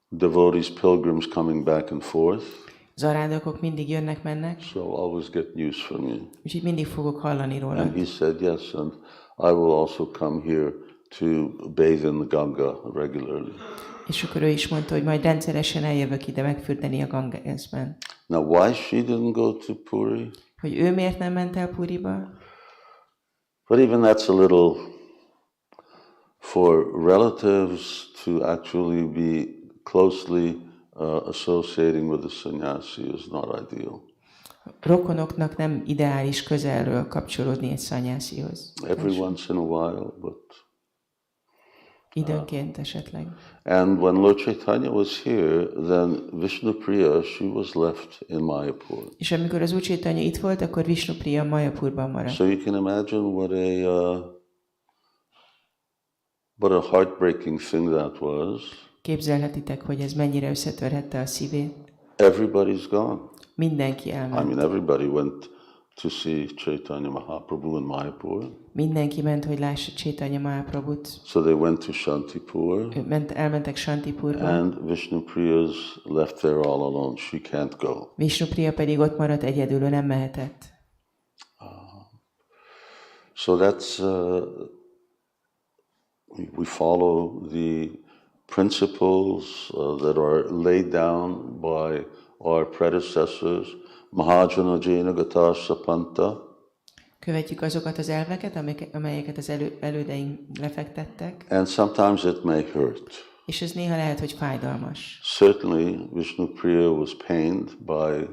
devotees, pilgrims coming back and forth. Zarándokok mindig jönnek, mennek. So I'll always get news from you. Úgyhogy mindig fogok hallani róla. And he said, yes, and I will also come here to bathe in the Ganga regularly. És akkor ő is mondta, hogy majd rendszeresen eljövök ide megfürdeni a Gangesben. Now, why she didn't go to Puri? Hogy ő miért nem ment el Puriba? But even that's a little, for relatives to actually be closely associating with a sannyasi is not ideal. Rokonoknak nem ideális közelről kapcsolódni egy szanyászihoz. Every once in a while, but... Időnként esetleg. And when Lord Caitanya was here, then Vishnupriya, she was left in Mayapur. És amikor az Úr Caitanya itt volt, akkor Vishnupriya Mayapurban maradt. So you can imagine what a heartbreaking thing that was. Képzelhetitek, hogy ez mennyire összetörhette a szívét. Everybody's gone. Mindenki elment. I mean, everybody went to see Caitanya Mahaprabhu in Mayapur. Mindenki ment, hogy lássa Caitanya Mahaprabhut. So they went to Shantipur. Elmentek Shantipurba. And Vishnupriya's left there all alone. She can't go. Vishnupriya pedig ott maradt egyedül, ő nem mehetett. So that's we follow the principles that are laid down by our predecessors, Mahajana Jaina Gata Sapanta. Követjük azokat az elveket, amelyeket az elődeink lefektettek. And sometimes it may hurt. És ez néha lehet, hogy fájdalmas. Certainly, Vishnupriya was pained by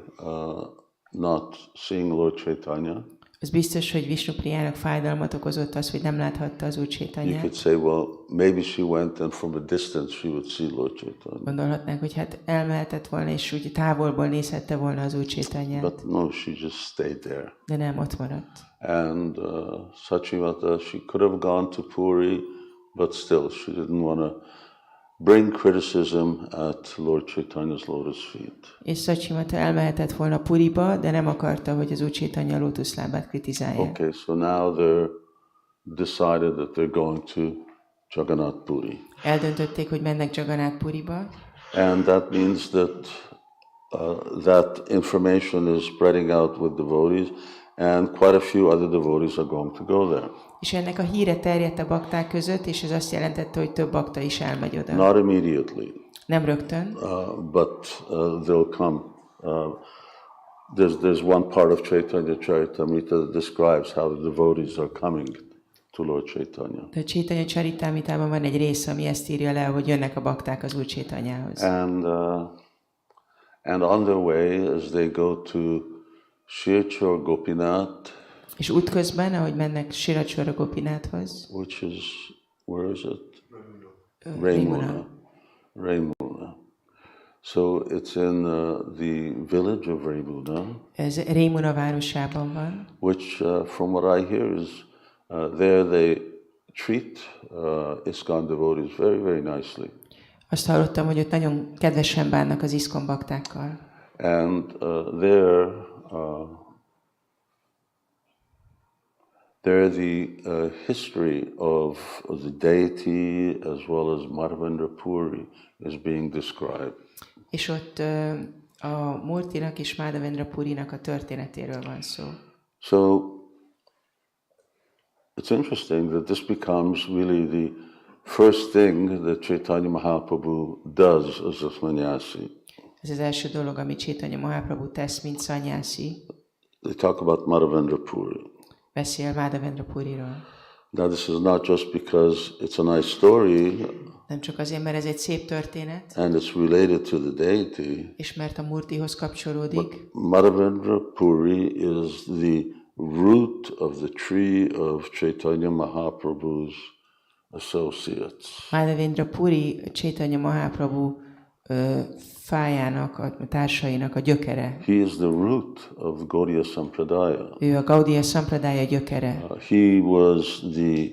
not seeing Lord Caitanya. Az biztos, hogy Vishnupriának fájdalmat okozott az, hogy nem láthatta az Úr You Caitanyát. could say, well, maybe she went and from a distance she would see Lord Caitanya. Gondolhatnánk, hogy hát elmehetett volna, és úgy távolból nézhette volna az Úr Caitanyát. But no, she just stayed there. De nem, ott maradt. And Sachimata, she could have gone to Puri, but still she didn't want to bring criticism at Lord Caitanya's lotus feet. És Sachimata elmehetett volna Puriba, de nem akarta, hogy az Úr Caitanya lótuszlábát kritizálja. Okay, so now they're decided that they're going to Jagannath Puri. Eldöntötték, hogy mennek Jagannath Puriba. And that means that that information is spreading out with devotees, and quite a few other devotees are going to go there. És ennek a híre terjedt a bakták között, és ez azt jelentette, hogy több bakta is elmegy oda. Not immediately. Nem rögtön. But they'll come. There's one part of Caitanya-caritāmṛta that describes how the devotees are coming to Lord Caitanya. De a Caitanya-caritāmṛtában van egy rész, ami ezt írja le, hogy jönnek a bakták az Úr Caitanyához. And on their way, as they go to Shirachor Gopinath, és útközben, ahogy mennek Shirachor Gopinathhoz, which is, where is it? Raimuna. So it's in the village of Raimuna. Ez Raimuna városában van. Which, from what I hear, is there they treat ISKCON devotees very, very nicely. Azt hallottam, hogy ott nagyon kedvesen bánnak az ISKCON baktákkal. And there the history of the deity as well as Madhavendra Puri is being described. És ott a Murtinak és Madhavendra Purinak a történetéről van szó. So it's interesting that this becomes really the first thing that Caitanya Mahaprabhu does as a sannyasi. Ez az első dolog, amit Caitanya Mahaprabhu tesz, mint sannyasi. They talk about Madhavendra Puri. Beszél Madhavendra Puriról. Now this is not just because it's a nice story. Nem csak azért, mert ez egy szép történet. And it's related to the deity. És mert a Murtihoz kapcsolódik. Madhavendra Puri is the root of the tree of Caitanya Mahaprabhu's associates. Madhavendra Puri Caitanya Mahaprabhu fájának, a társainak a gyökere. He is the root of Gaudiya Sampradaya. Ő a Gaudiya Sampradaya gyökere. He was the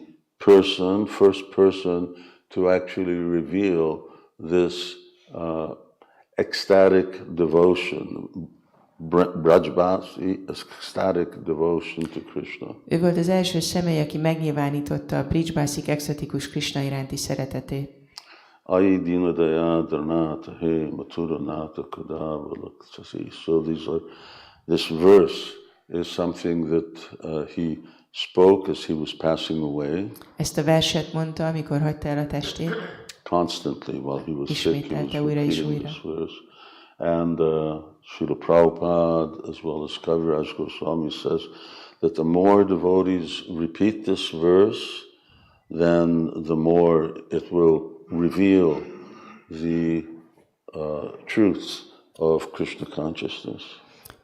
first person to actually reveal this ecstatic devotion, Brajbasi, ecstatic devotion to Krishna. Ő volt az első személy, aki megnyilvánította a Brajbasik extatikus Krishna iránti szeretetét. Ai dinadaya dharnata he maturanata kadavalakchasi. So this verse is something that he spoke as he was passing away. Ezt a verset mondta, amikor hagyta el a testét. Constantly while he was sick, he was újra és repeating újra. this verse. And Srila Prabhupada, as well as Kaviraj Goswami, says that the more devotees repeat this verse, then the more it will reveal the truths of Krishna consciousness.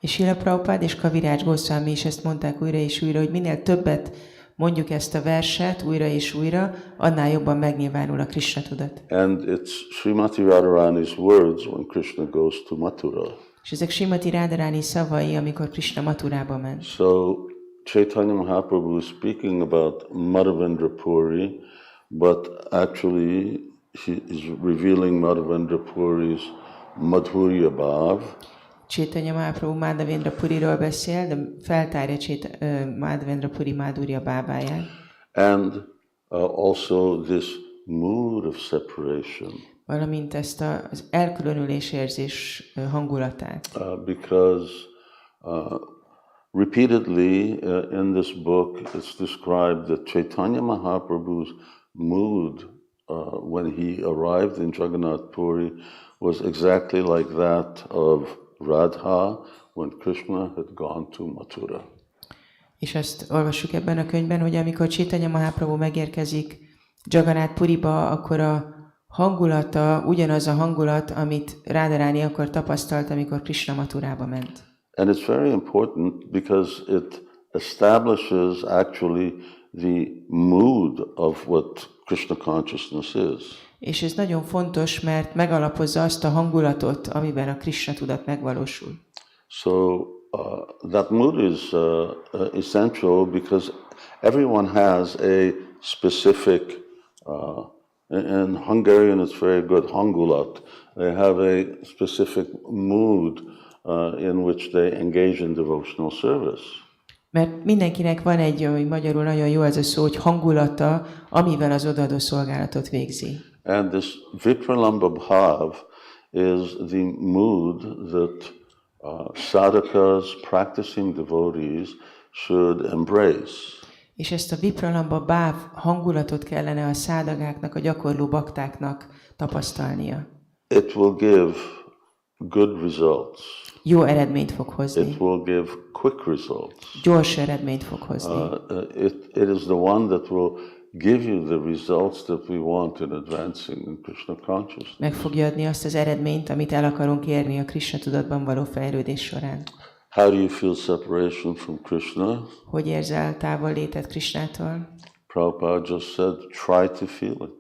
És Srila Prabhupada és Kaviraj Goswami is ezt mondták újra és újra, hogy minél többet mondjuk ezt a verset újra és újra, annál jobban megnyilvánul a Krishna tudat. And it's Srimati Radharani's words when Krishna goes to Mathura. És ezek Srimati Radharani szavai, amikor Krishna Mathurába ment. So Caitanya Mahaprabhu is speaking about Madhavendra Puri, but actually he is revealing Madhavendra Puri's Madhurya Bhav. Caitanya Mahaprabhu Madhavendra Puriról beszél, de feltárja Madhavendra Puri Madhurya bábáját. And also this mood of separation. Valamint ezt az elkülönülés érzés hangulatát. Because repeatedly in this book it's described that Caitanya Mahaprabhu's mood when he arrived in Jagannath Puri was exactly like that of Radha when Krishna had gone to Mathura. És azt olvassuk ebben a könyvben, hogy amikor Caitanya Mahaprabhu megérkezik Jagannath Puriba, akkor a hangulata ugyanaz a hangulat, amit Radharani akkor tapasztalt, amikor Krishna Mathurába ment. And it's very important because it establishes actually the mood of what Krishna consciousness is. És ez nagyon fontos, mert megalapozza azt a hangulatot, amiben a Krishna tudat megvalósul. So that mood is essential because everyone has a specific, in Hungarian it's very good, hangulat. They have a specific mood in which they engage in devotional service. Mert mindenkinek van egy, ami magyarul nagyon jó ez a szó, hogy hangulata, amivel az odaadó szolgálatot végzi. And this vipralamba bhav is the mood that sadhakas, practicing devotees should embrace. És ezt a vipralamba bhav hangulatot kellene a szádagáknak, a gyakorló baktáknak tapasztalnia. It will give good results. Jó eredményt fog hozni. It will give quick results. Gyors eredményt fog hozni. It is the one that will give you the results that we want in advancing in Krishna consciousness. Meg fogja adni azt az eredményt, amit el akarunk érni a Krishna tudatban való fejlődés során. How do you feel separation from Krishna? Hogy érzel távollétet Krishnától? Prabhupada just said, try to feel it.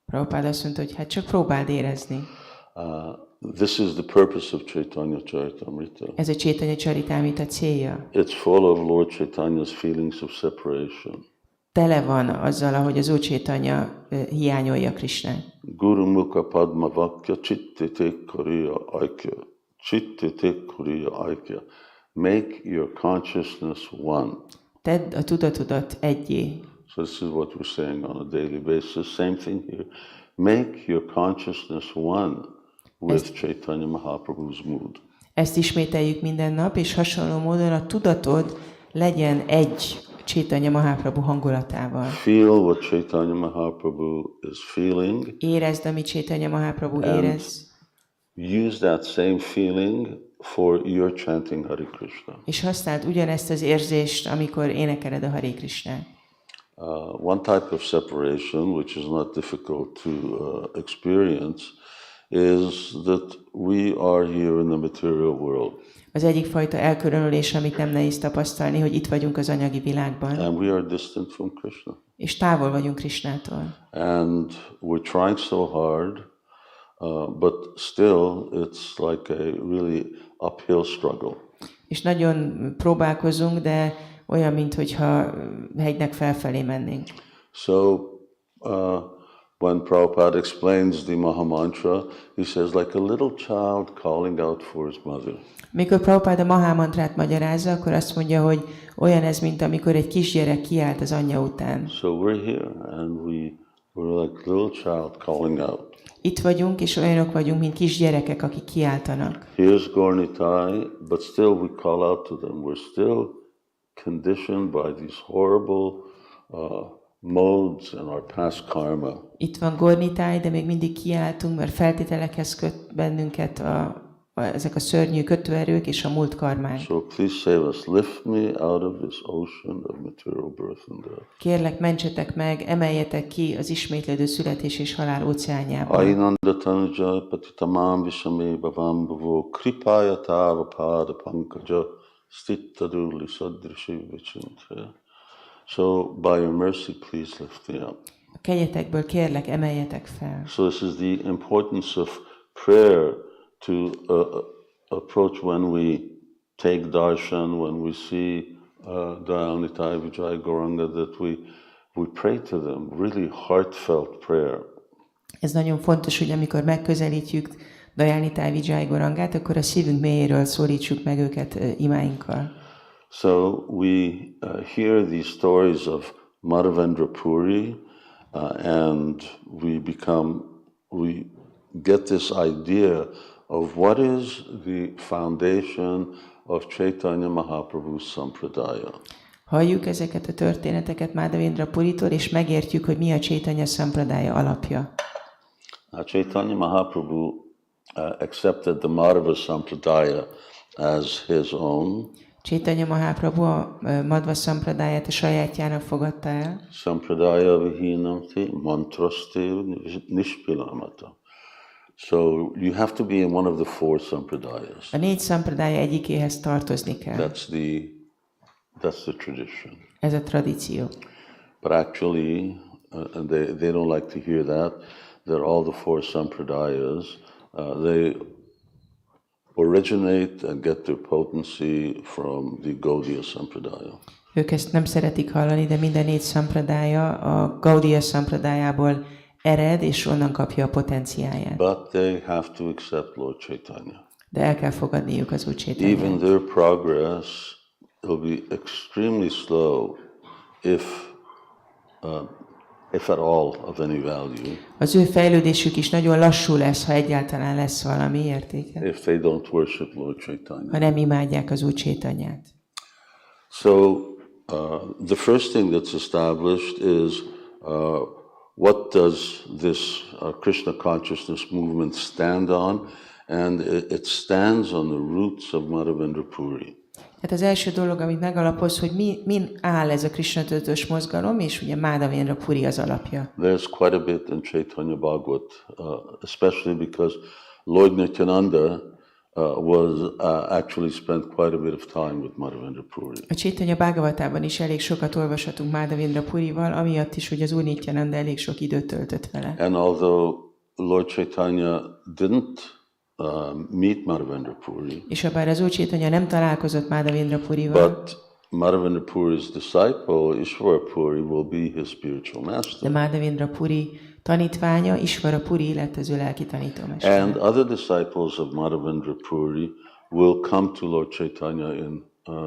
Prabhupada azt mondta, hogy hát csak próbáld érezni. This is the purpose of Caitanya-caritāmṛta. Ez a Caitanya-caritāmṛta célja. It's full of Lord Caitanya's feelings of separation. Tele van azzal, ahogy az Úr Caitanya hiányolja Krishnát. Guru Mukha Padma Vakya Chitte Te Kariya Aikya. Chitte Te Kariya Aikya. Make your consciousness one. Tedd a tudatodat egyé. So this is what we're saying on a daily basis. Same thing here. Make your consciousness one with Caitanya Mahaprabhu's mood. Ezt ismételjük minden nap, és hasonló módon a tudatod legyen egy Caitanya Mahaprabhu hangulatával. Feel what Caitanya Mahaprabhu is feeling. Érezd, amit Caitanya Mahaprabhu érez. Use that same feeling for your chanting Hare Krishna. És használd ugyanezt az érzést, amikor énekeled a Hare Krishnát. One type of separation, which is not difficult to experience, is that we are here in the material world. Az egyik fajta elkülönülés, amit nem nehéz tapasztalni, hogy itt vagyunk az anyagi világban. And we are distant from Krishna. És távol vagyunk Krishnától. And we're trying so hard, but still it's like a really uphill struggle. És nagyon próbálkozunk, de olyan, mintha hegynek felfelé mennénk. So when Prabhupada explains the Mahamantra, he says like a little child calling out for his mother. Mikor Prabhupada Mahamantrát magyarázza, akkor azt mondja, hogy olyan ez, mint amikor egy kisgyerek kiált az anyja után. So we're here and we're like a little child calling out. Itt vagyunk, és olyanok vagyunk, mint kisgyerekek, akik kiáltanak. Here's Gaurnitai, but still we call out to them. We're still conditioned by these horrible modes and our past karma. Itt van Gaurnitai, de még mindig kiáltunk, mert feltételekhez köt bennünket ezek a szörnyű kötőerők és a múlt karmánk. So please save us. Lift me out of this ocean of material birth and death. Kérlek, mentsetek meg, emeljetek ki az ismétlődő születés és halál óceánjából. Ainanda tanuja patitamam visame bhavam bhavo kripaya tava pada pankaja stittaduli sadrishi vichinte. So by your mercy, please lift me up. A kegyetekből kérlek, emeljetek fel. So this is the importance of prayer to approach when we take darshan, when we see Dayanitai Vijay Gauranga, that we pray to them, really heartfelt prayer. Ez nagyon fontos, hogy amikor megközelítjük Dajánitáj Vijay Gorangát, akkor a szívünk mélyéről szólítsuk meg őket imáinkkal. So we hear these stories of Madhavendra Puri, and we get this idea of what is the foundation of Caitanya Mahaprabhu Sampradaya. Halljuk ezeket a történeteket Madhavendra Puritól, és megértjük, hogy mi a Caitanya-caritāmṛta alapja. Caitanya Mahaprabhu accepted the Madhava Sampradaya as his own. Caitanya Mahaprabhu a Madhva Sampradáját a sajátjának fogadta el. Sampradaya vihinamti mantraste nishpilamata. So you have to be in one of the four sampradayas. A 4 szampradája egyikéhez tartozni kell. That's the tradition. Ez a tradíció. But actually, and they don't like to hear that, that all the four sampradayas, they originate and get their potency from the Gaudiya Sampradaya. Ők ezt nem szeretik hallani, de minden 4 szampradája a Gaudiya Sampradájából ered, és onnan kapja a potenciáját. But they have to accept Lord Caitanya. De el kell fogadniuk az Úr Caitanyát. Even their progress will be extremely slow, if at all of any value. Az ő fejlődésük is nagyon lassú lesz, ha egyáltalán lesz valami értéke. If they don't worship Lord Caitanya. Ha nem imádják az Úr Caitanyát. So the first thing that's established is what does this Krishna consciousness movement stand on? And it stands on the roots of Madhavendra Puri. Hát az első dolog, amit megalapoz, hogy min áll ez a Krishna tudatos mozgalom, és ugye Madhavendra Puri az alapja. There's quite a bit in Caitanya Bhagavat, especially because Lord Nityananda actually spent quite a bit of time with Madhavendra Puri. A Caitanya Bhagavatában is elég sokat olvashatunk Madhavendra Purival, amiatt is, hogy az Úr Nityananda elég sok időt töltött vele. And although Lord Caitanya didn't meet Madhavendra Puri, és habár az Úr Caitanya nem találkozott Madhavendra Purival, but Madhavendra Puri's disciple, Ishvara Puri, will be his spiritual master. de Madhavendra Puri tanítványa, Ishvara Puri lett az ő lelki tanítómestere. And other disciples of Madhavendra Puri will come to Lord Caitanya in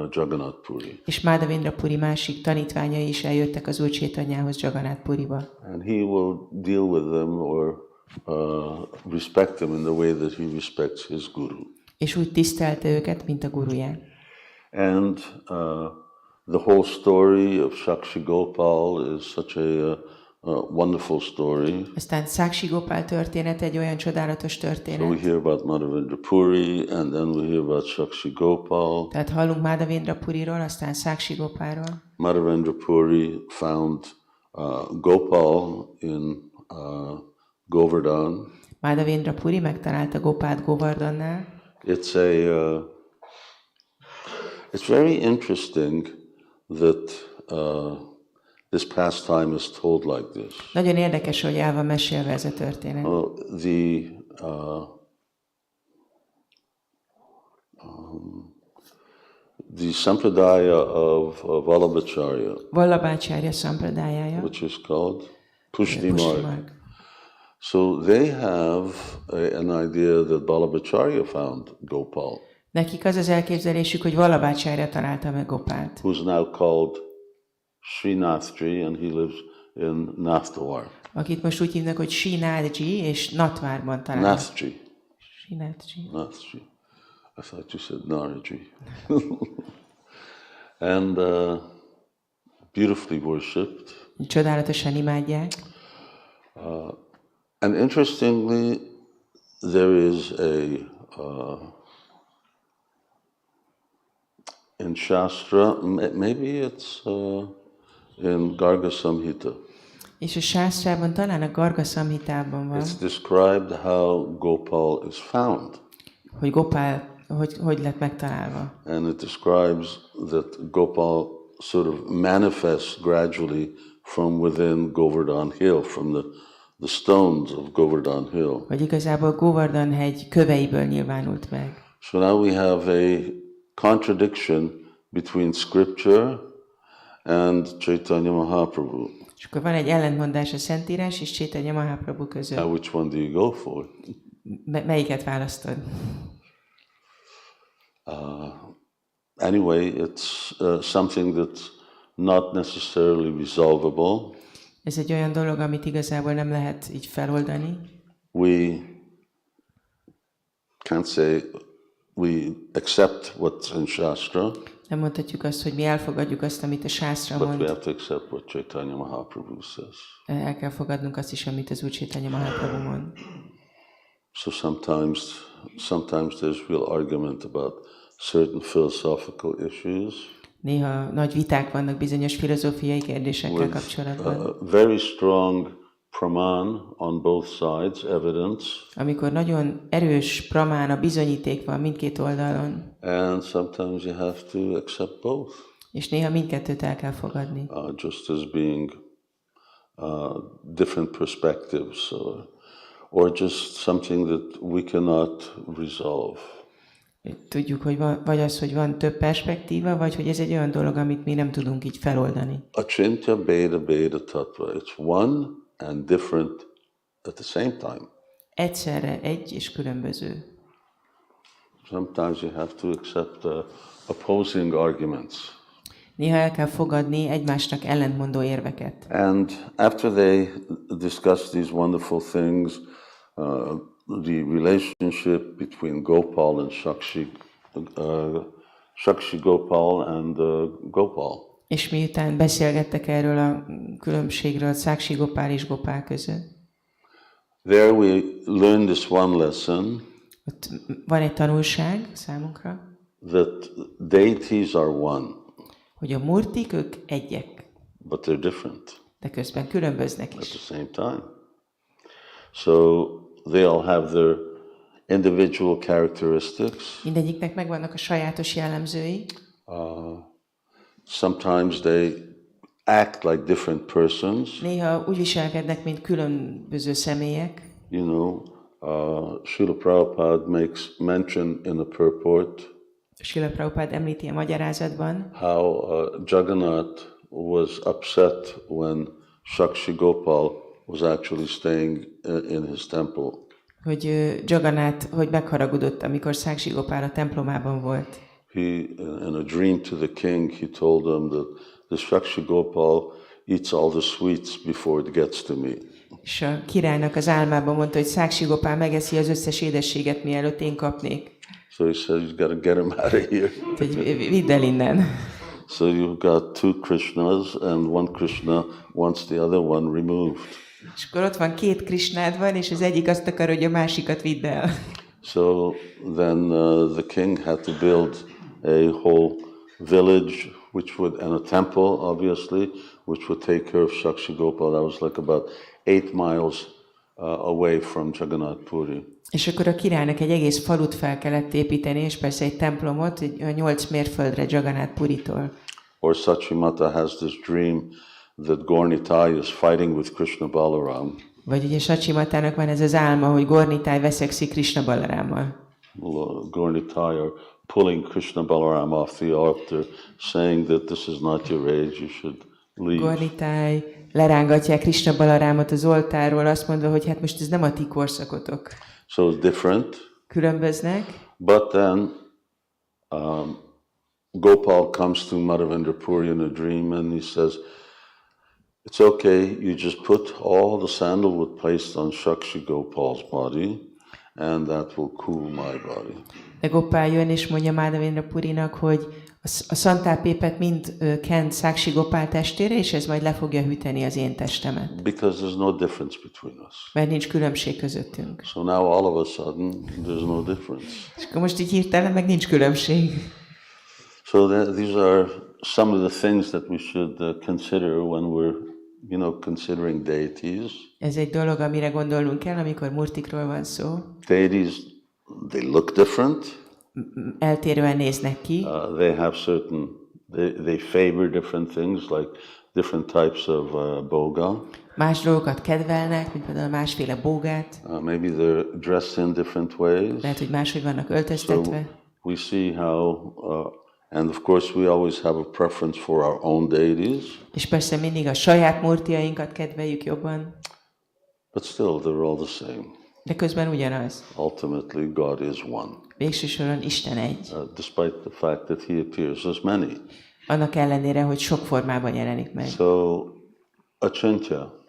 Jagannath Puri. És Madhavendra Puri másik tanítványai is eljöttek az Úr Caitanyához Jagannath Puriba. And he will deal with them or respect them in the way that he respects his guru. És úgy tisztelte őket, mint a guruját. And the whole story of Sakshi Gopal is such a wonderful story. Aztán Sakshi Gopal történet egy olyan csodálatos So we történet. hear about Madhavendra Puri, and then we hear about Sakshi Gopal. Tehát hallunk Madhavendra Puriról, aztán Sakshi Gopalról. Madhavendra Puri found Gopal in Govardhan. Madhavendra Puri megtalálta Gopát Govardhannál. It's very interesting that this pastime is told like this. Nagyon érdekes, hogy el van mesélve ez a történet. The sampradaya of Vallabhacharya sampradájája, which is called Pushti Pushti Marg. So they have an idea that Vallabhacharya found Gopal. Nekik az az elképzelésük, hogy Vallabhacharya találta meg Gopált. Who's now called Srinathji, and he lives in Nathdwar. Akit most úgy hívnak, hogy Srinathji, és Nathwarban találta. Nathji. Srinathji. Nathji. I thought you said Naraji. And beautifully worshipped. Csodálatosan imádják. And interestingly, there is in Shastra, maybe it's in Garga Samhita. És a sásztrában, talán a Garga Samhitában van, It's described how Gopal is found. hogy Gopál hogy lett megtalálva. And it describes that Gopal sort of manifests gradually from within Govardhan Hill, from the stones of Govardhan Hill. Hogy igazából Govardhan hegy köveiből nyilvánult meg. So now we have a contradiction between scripture and Caitanya Mahaprabhu. És akkor van egy ellentmondás a Szentírás és Caitanya Mahaprabhu között. Now which one do you go for? Melyiket választod? Anyway, it's something that's not necessarily resolvable. Ez egy olyan dolog, amit igazából nem lehet így feloldani. We can't say we accept what's in Shastra. Nem mondhatjuk azt, hogy mi elfogadjuk azt, amit a Shastra But we mond. have to accept what Caitanya Mahaprabhu says. El kell fogadnunk azt is, amit az Úr Caitanya Mahaprabhu mond. So sometimes there's real argument about certain philosophical issues. Néha nagy viták vannak bizonyos filozófiai kérdésekkel kapcsolatban. Very strong praman on both sides, evidence. Amikor nagyon erős pramán, a bizonyíték van mindkét oldalon. And sometimes you have to accept both. És néha mindkettőt el kell fogadni. Just as being different perspectives or just something that we cannot resolve. Tudjuk, hogy vagy az, hogy van több perspektíva, vagy hogy ez egy olyan dolog, amit mi nem tudunk így feloldani. Achintya Bheda Bheda Tattva. It's one and different at the same time. Egyszerre egy és különböző. Sometimes you have to accept opposing arguments. Néha el kell fogadni egymásnak ellentmondó érveket. And after they discuss these wonderful things, the relationship between Gopal and Shakshi Gopal and Gopal. És miután beszélgettek erről a különbségről, Sakshi Gopal és Gopal között. There we learn this one lesson. Ott van egy tanulság számunkra. That deities are one. Hogy a murtik, ők egyek. But they're different. De közben különböznek is. At is. the same time. So they all have their individual characteristics. Mindegyiknek megvannak a sajátos jellemzői. Sometimes they act like different persons. Néha úgy viselkednek, mint különböző személyek. You know, Srila Prabhupada makes mention in the purport. Srila Prabhupada említi a magyarázatban. How Jagannath was upset when Shakshi Gopal was actually staying in his temple. Hogy Jagannath, hogy megharagudott, amikor Sakshi Gopal a templomában volt. He, in a dream to the king, he told him that the Shakshi Gopal eats all the sweets before it gets to me. És a királynak az álmában mondta, hogy Sakshi Gopal megeszi az összes édességet, mielőtt én kapnék. So he said, "You got to get him out of here." Vidd el innen. So you've got two Krishnas, and one Krishna wants the other one removed. És akkor ott van két Krishnád van, és az egyik azt akar, hogy a másikat vidd el. So then the king had to build a whole village, and a temple, obviously, which would take care of Shakshi Gopal. That was like about 8 miles away from Jagannath Puri. És akkor a királynak egy egész falut fel kellett építeni, és persze egy templomot, 8 mérföldre Jagannath Puritól. Or Sachimata has this dream that Gornitai is fighting with Krishna Balaram. Vagy ugye Sachimatának van ez az álma, hogy Gornitai veszekszik Krishna Balarámmal. Gornitai are pulling Krishna Balaram off the altar, saying that this is not your age, you should leave. Gornitai lerángatják Krishna Balarámot az oltárról, azt mondva, hogy hát most ez nem a ti korszakotok. So it's different. Különböznek. But then Gopal comes to Madhavendra Puri in a dream and he says, "It's okay, you just put all the sandalwood placed on Shakshi Gopal's body and that will cool my body." De Gopal jön és mondja Madhavendra Purinak, hogy a szantálpépet mind kent Sakshi Gopal testére, és ez majd le fogja hűteni az én testemet. Because there's no difference between us. Mert nincs különbség közöttünk. So now all of a sudden there's no difference. És akkor most így hirtelen meg nincs különbség. So these are some of the things that we should consider when we're, considering deities. Ez egy dolog, amire gondolnunk kell, amikor murtikról van szó. Deities, they look different. Eltérően néznek ki. They have they favor different things, like different types of boga. Más dolgokat kedvelnek, mint például másféle bógát. Maybe they're dressed in different ways. Lehet, hogy máshogy vannak öltöztetve. So we see how, and of course we always have a preference for our own deities. És persze mindig a saját murtiainkat kedveljük jobban. But still, they're all the same. De közben ugyanaz. Ultimately, God is one. Végső soron Isten egy. Despite the fact that he appears as many. Annak ellenére, hogy sok formában jelenik meg. So, ačintya.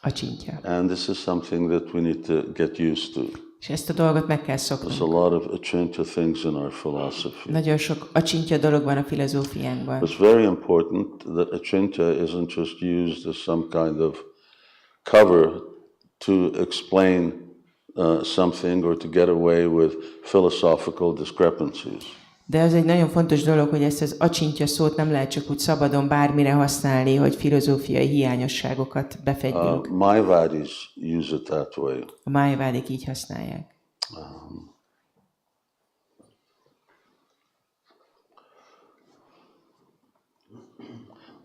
Ačintya. And this is something that we need to get used to. És ezt a dolgot meg kell There's szoknunk. a lot of ačintya things in our philosophy. Nagyon sok ačintya dolog van a filozófiánkban. It's very important that ačintya isn't just used as some kind of cover to explain something or to get away with philosophical discrepancies. De az egy nagyon fontos dolog, hogy ezt az ačintya szót nem lehet csak úgy szabadon bármire használni, hogy filozófiai hiányosságokat befedjünk. Mayavadis use it that way. A májavádik így használják.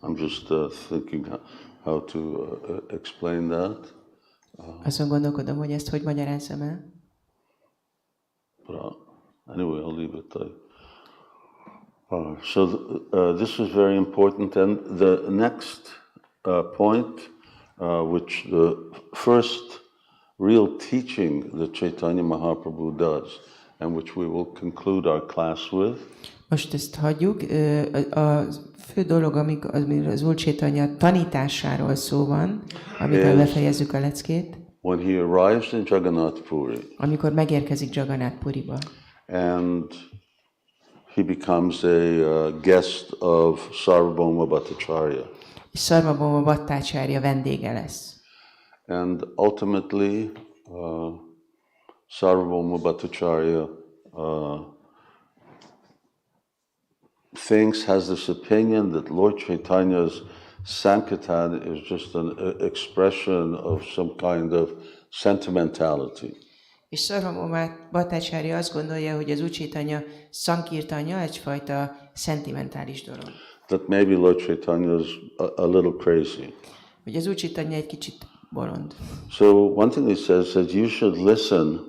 I'm just thinking how to explain that. Azon gondolkodom, hogy ezt hogy magyarázzam el. But anyway, I'll leave it there. So this is very important. And the next point, which the first real teaching that Caitanya Mahaprabhu does, and which we will conclude our class with. Most ezt hagyjuk. A fő dolog, amiről az Úr Caitanya tanításáról szó van, amikor befejezzük a leckét. When he arrives in Jagannath Puri. Amikor megérkezik Jagannath Puriba. And he becomes a guest of Sarvabhauma Bhattacharya. És Sarvabhauma Bhattacharya vendége lesz. And ultimately, Sarvabhauma Bhattacharya has this opinion that Lord Caitanya's Sankirtan is just an expression of some kind of sentimentality. És Sarvabhauma Bhattacharya azt gondolja, hogy az Úr Caitanya Sankirtanya egyfajta szentimentális dolog. That maybe Lord Caitanya is a little crazy. Hogy az Úr Caitanya egy kicsit bolond. So one thing he says that you should listen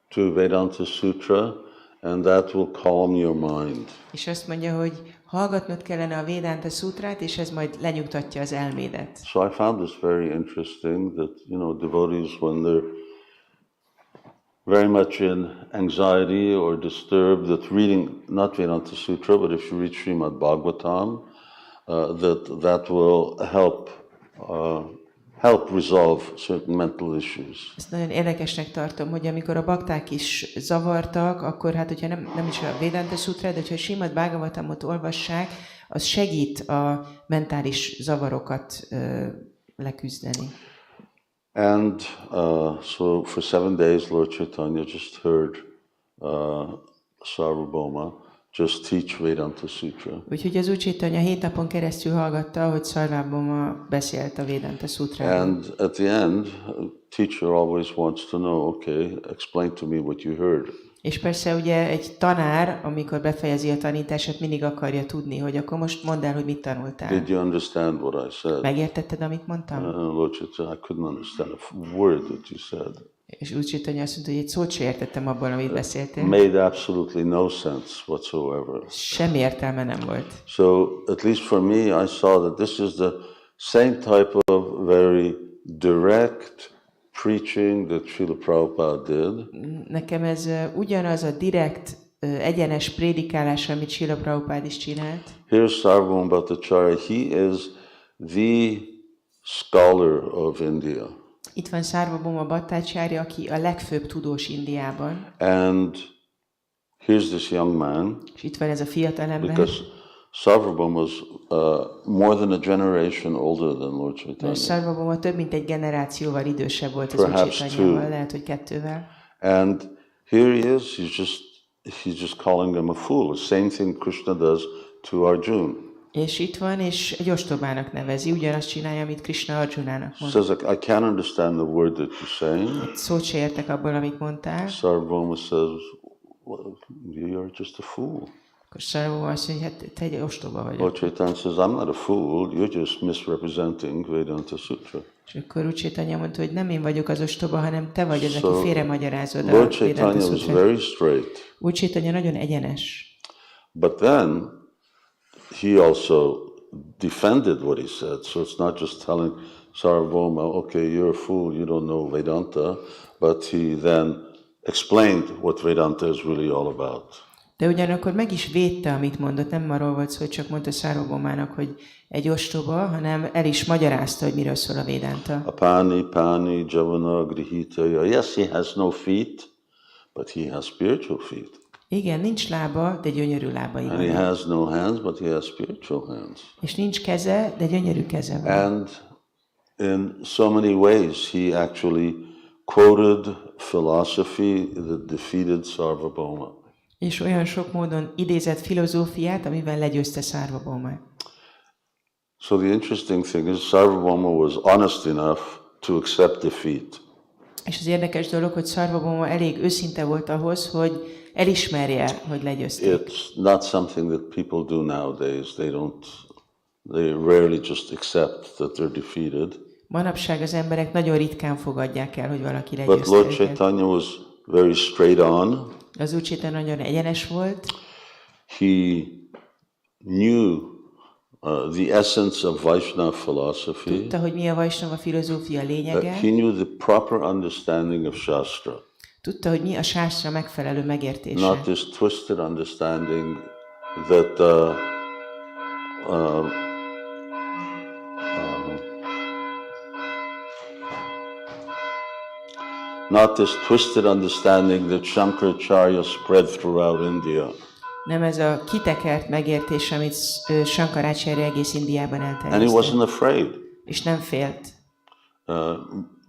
to Vedanta Sutra and that will calm your mind. És azt mondja, hogy hallgatnod kellene a Vedanta Sutrát, és ez majd lenyugtatja az elmédet. So I found this very interesting that, devotees when they're very much in anxiety or disturbed, that reading not Vedanta Sutra, but if you read Srimad Bhagavatam, that will help resolve certain mental issues. Ezt nagyon érdekesnek tartom, hogy amikor a bakták is zavartak, akkor hát, hogyha nem is a Vedanta Sutra, de hogyha a Srimad Bhagavatamot olvassák, az segít a mentális zavarokat leküzdeni. And so for 7 days, Lord Caitanya just heard Sarvabhauma just teach Vedanta Sutra. Úgyhogy az Úr Caitanya 7 napon keresztül hallgatta, hogy Sarvabhauma beszélt a Vedanta Sutráról. And at the end, a teacher always wants to know, okay, explain to me what you heard. És persze ugye egy tanár, amikor befejezi a tanítását, mindig akarja tudni, hogy akkor most mondd el, hogy mit tanultál. Did you understand what I said? Megértetted, amit mondtam? Lord Caitanya, I couldn't understand a word that you said. És Úr Caitanya azt mondta, hogy egy szót se értettem abban, amit beszéltél. Made absolutely no sense whatsoever. Semmi értelme nem volt. So, at least for me, I saw that this is the same type of very direct preaching that Srila Prabhupada did. Nekem ez ugyanaz a direkt, egyenes prédikálás, amit Srila Prabhupada is csinált. Here's Sarvabhauma Bhattacharya. He is the scholar of India. Itt van Sarvabhauma Bhattacharya, aki a legfőbb tudós Indiában. And here's this young man. És itt van ez a fiatal ember. Because Sarvabhauma was more than a generation older than Lord Caitanya. Sarvabhauma több mint egy generációval idősebb volt az Úr Caitanyával, lehet, hogy 2-vel. And here he is, he's just calling him a fool. The same thing Krishna does to Arjuna. És itt van, és egy ostobának nevezi, ugyanazt csinálja, amit Krishna Arjunának mond. Says, I can't understand the word that you're saying. Egy szót se értek abból, amit mondtál. Sarvabhauma says, well, you're just a fool. Akkor Sarvabhauma azt mondja, hát te egy ostoba vagy. Lord Caitanya says, I'm not a fool, you're just misrepresenting Vedanta Sutra. És akkor Úr Caitanya mondta, hogy nem én vagyok az ostoba, hanem te vagy az, aki félremagyarázod a Lord Vedanta Caitanya was Sutrát. very straight. Úr Caitanya nagyon egyenes. But then he also defended what he said, so it's not just telling Sarvabhauma, okay, you're a fool, you don't know Vedanta, but he then explained what Vedanta is really all about. De ugyanakkor meg is védte, amit mondott, nem arról volt szó, hogy csak mondta Sarvabhaumának, hogy egy ostoba, hanem el is magyarázta, hogy miről szól a Vedanta. Apani, pani, javana, grihitaya. Yes, he has no feet, but he has spiritual feet. Igen, nincs lába, de gyönyörű lábai And he van. has no hands, but he has spiritual hands. És nincs keze, de gyönyörű keze van. And in so many ways, he actually quoted philosophy that defeated Sarvabhauma. És olyan sok módon idézett filozófiát, amivel legyőzte Sarvabhaumát. So the interesting thing is Sarvabhauma was honest enough to accept defeat. És az érdekes dolog, hogy Sarvabhauma elég őszinte volt ahhoz, hogy elismerje, hogy legyőzték. It's not something that people do nowadays. They rarely just accept that they're defeated. Manapság az emberek nagyon ritkán fogadják el, hogy valaki But legyőzte Lord őket. Caitanya was very straight on. Az Úr Caitanya nagyon egyenes volt. He knew the essence of Vaishnava philosophy. Tudta, hogy mi a Vaisnava filozófia lényege. He knew the proper understanding of Shastra. Tudta, hogy mi a sástra megfelelő megértése. Not this twisted understanding that not this twisted understanding that Shankaracharya spread throughout India. Nem ez a kitekert megértés, amit Shankaracharya egész Indiában And he elterjesztett. wasn't afraid. És nem félt.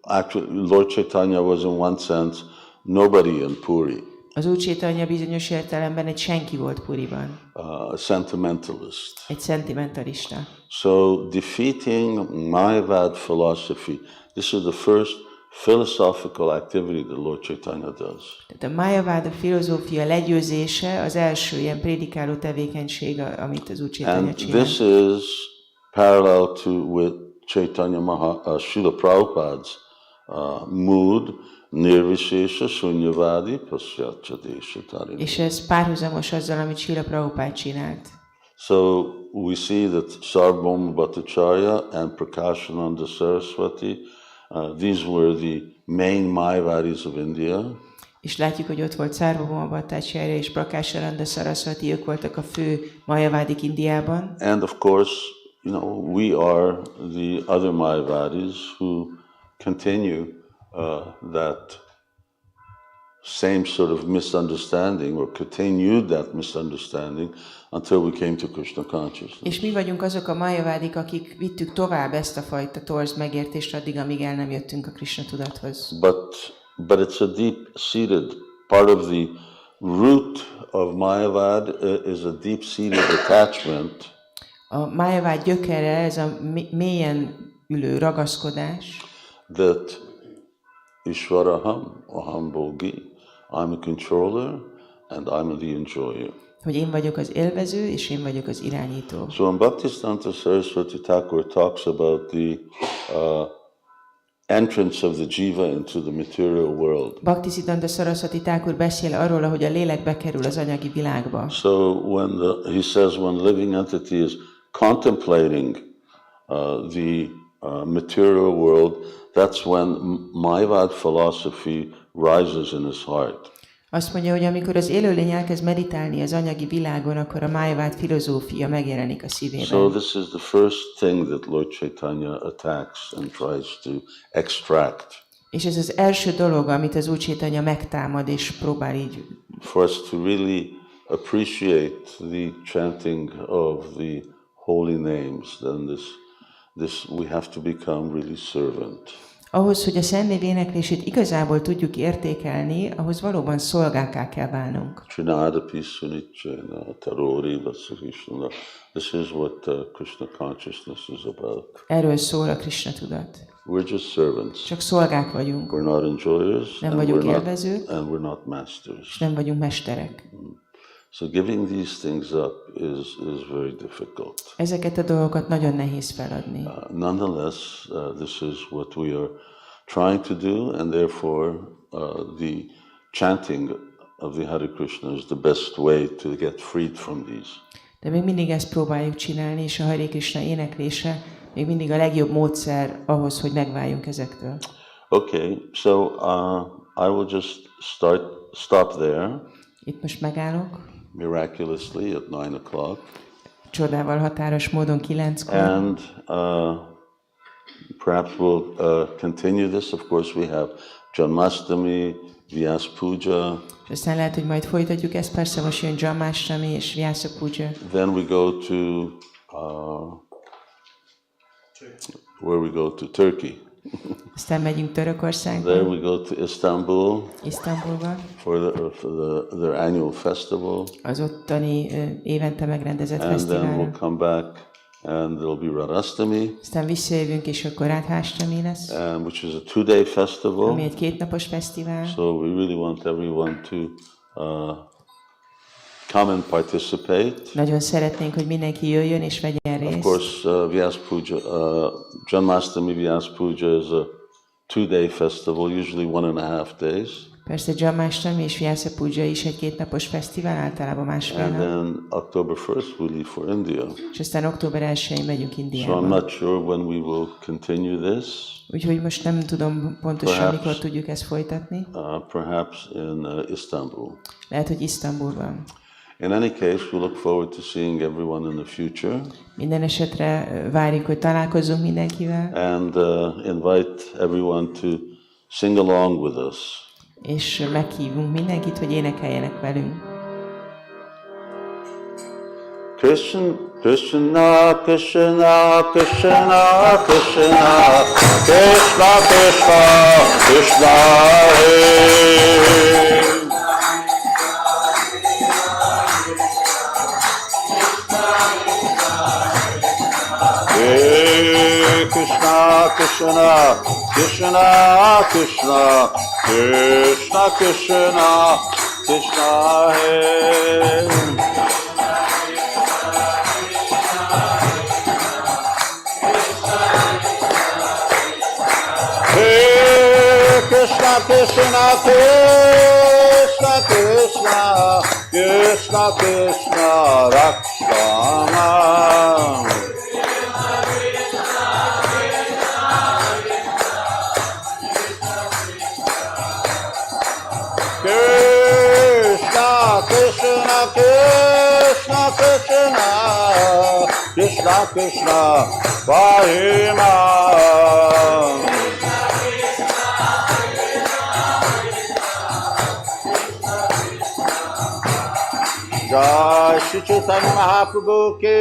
Actually, Lord Caitanya was in one sense nobody in Puri, Az Úr Caitanya bizonyos értelemben egy senki volt Puriban. a sentimentalist. Egy szentimentalista. So defeating Mayavad philosophy, this is the first philosophical activity that Lord Caitanya does. Tehát a Mayavada filozófia legyőzése az első ilyen prédikáló tevékenység, amit az Úr Caitanya And csinál. this is parallel to with Chaitanya Srila Prabhupada's mood, nirvishesha sunyavadi pasyatchadesha tarini. És ez párhuzamos azzal, amit Srila Prabhupád csinált. So we see that Sarvabhauma Bhattacharya and Prakashananda Saraswati, these were the main Mayavadis of India. És látjuk, hogy ott volt Sarvabhauma Bhattacharya és Prakashananda Saraswati, ők voltak a fő Majavádik Indiában. And of course, we are the other Mayavadis who continue that same sort of misunderstanding, or continued that misunderstanding until we came to Krishna consciousness. És mi vagyunk azok a Majavádik, akik vittük tovább ezt a fajta torz megértést addig, amíg el nem jöttünk a Krishna tudathoz. But it's a deep-seated part of the root of Mayavad is a deep-seated attachment. A Majavád gyökere, ez a mélyen ülő ragaszkodás, That Ishvaraham, aham bogi, I'm a controller and I'm the enjoyer. hogy én vagyok az élvező, és én vagyok az irányító. So when Bhaktisiddhanta Saraswati Thakur talks about the entrance of the jiva into the material world. Bhaktisiddhanta Saraswati Thakur beszél arról, ahogy a lélek bekerül az anyagi világba. So he says when living entity is contemplating the material world, that's when Mayavad philosophy rises in his heart. Azt mondja, hogy amikor az élőlény elkezd meditálni az anyagi világon, akkor a Mayavad filozófia megjelenik a szívében. So this is the first thing that Lord Caitanya attacks and tries to extract. És ez az első dolog, amit az Úr Caitanya megtámad és próbál így. For us to really appreciate the chanting of the holy names, then this we have to become really servant. Ahhoz, hogy a Szentnév éneklését igazából tudjuk értékelni, ahhoz valóban szolgákká kell válnunk. This is what Krishna consciousness is about. Erről szól a Krishna tudat. We're just servants. Csak szolgák vagyunk. We're not enjoyers, Nem vagyunk élvezők, and we're not masters. és nem vagyunk mesterek. So giving these things up is very difficult. Ezeket a dolgokat nagyon nehéz feladni. Nonetheless, this is what we are trying to do, and therefore the chanting of the Hare Krishna is the best way to get freed from these. De még mindig ezt próbáljuk csinálni, és a Hare Krishna éneklése még mindig a legjobb módszer ahhoz, hogy megváljunk ezektől. Okay, so I will just stop there, Itt most megállok, miraculously at 9 o'clock. Csodával határos módon 9-kor. And perhaps we'll continue this. Of course, we have Janmashtami, Vyas Puja. És aztán lehet, hogy majd folytatjuk ezt, persze most jön Janmashtami és Vyasa Puja. Then we go to, where we go to Turkey. Aztán megyünk Törökországba. There we go to Istanbul Isztambulba. for their annual festival. Az ottani évente megrendezett And then fesztiválra. we'll come back and there'll be Radhastami, Aztán visszajövünk, és akkor Radhastami lesz, which is a 2-day festival. ami egy 2 napos fesztivál. So we really want everyone to come and participate. Nagyon szeretnénk, hogy mindenki jöjjön és vegyen Of részt. course, Vyas Puja, Janmashtami Vyas Puja is a 2-day festival, usually 1.5 days. Persze Janmashtami és Vyasa Puja is egy 2 napos fesztivál, általában másfél And nap. then October 1st we leave for India. És aztán október 1-én megyünk So I'm Indiába. not sure when we will continue this. Úgyhogy most nem tudom pontosan, Perhaps. mikor tudjuk ezt folytatni. Perhaps in Istanbul. Lehet, hogy Isztambulban. In any case, we look forward to seeing everyone in the future Minden esetre várjuk, hogy találkozzunk mindenkivel, and invite everyone to sing along with us. és meghívunk mindenkit, hogy énekeljenek velünk. Krishna, Krishna, Krishna, Krishna, Krishna, Krishna, Krishna, Krishna, Hare. Krishna, Krishna, Krishna, Krishna, Krishna, Krishna, Krishna, Hare. Krishna, Krishna, Krishna, Krishna, Krishna, Krishna, Rakshana. Krishna, Krishna, Krishna, Krishna, Krishna, Krishna, Vahima. Jai Shri Chaitanya Mahaprabhu ki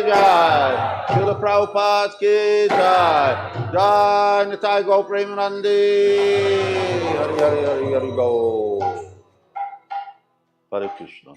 jai, Srila Prabhupada ki jai, Jai Nitai Gaur Premanandi, Hari Hari Hari Hari Gaur. Hare Krishna.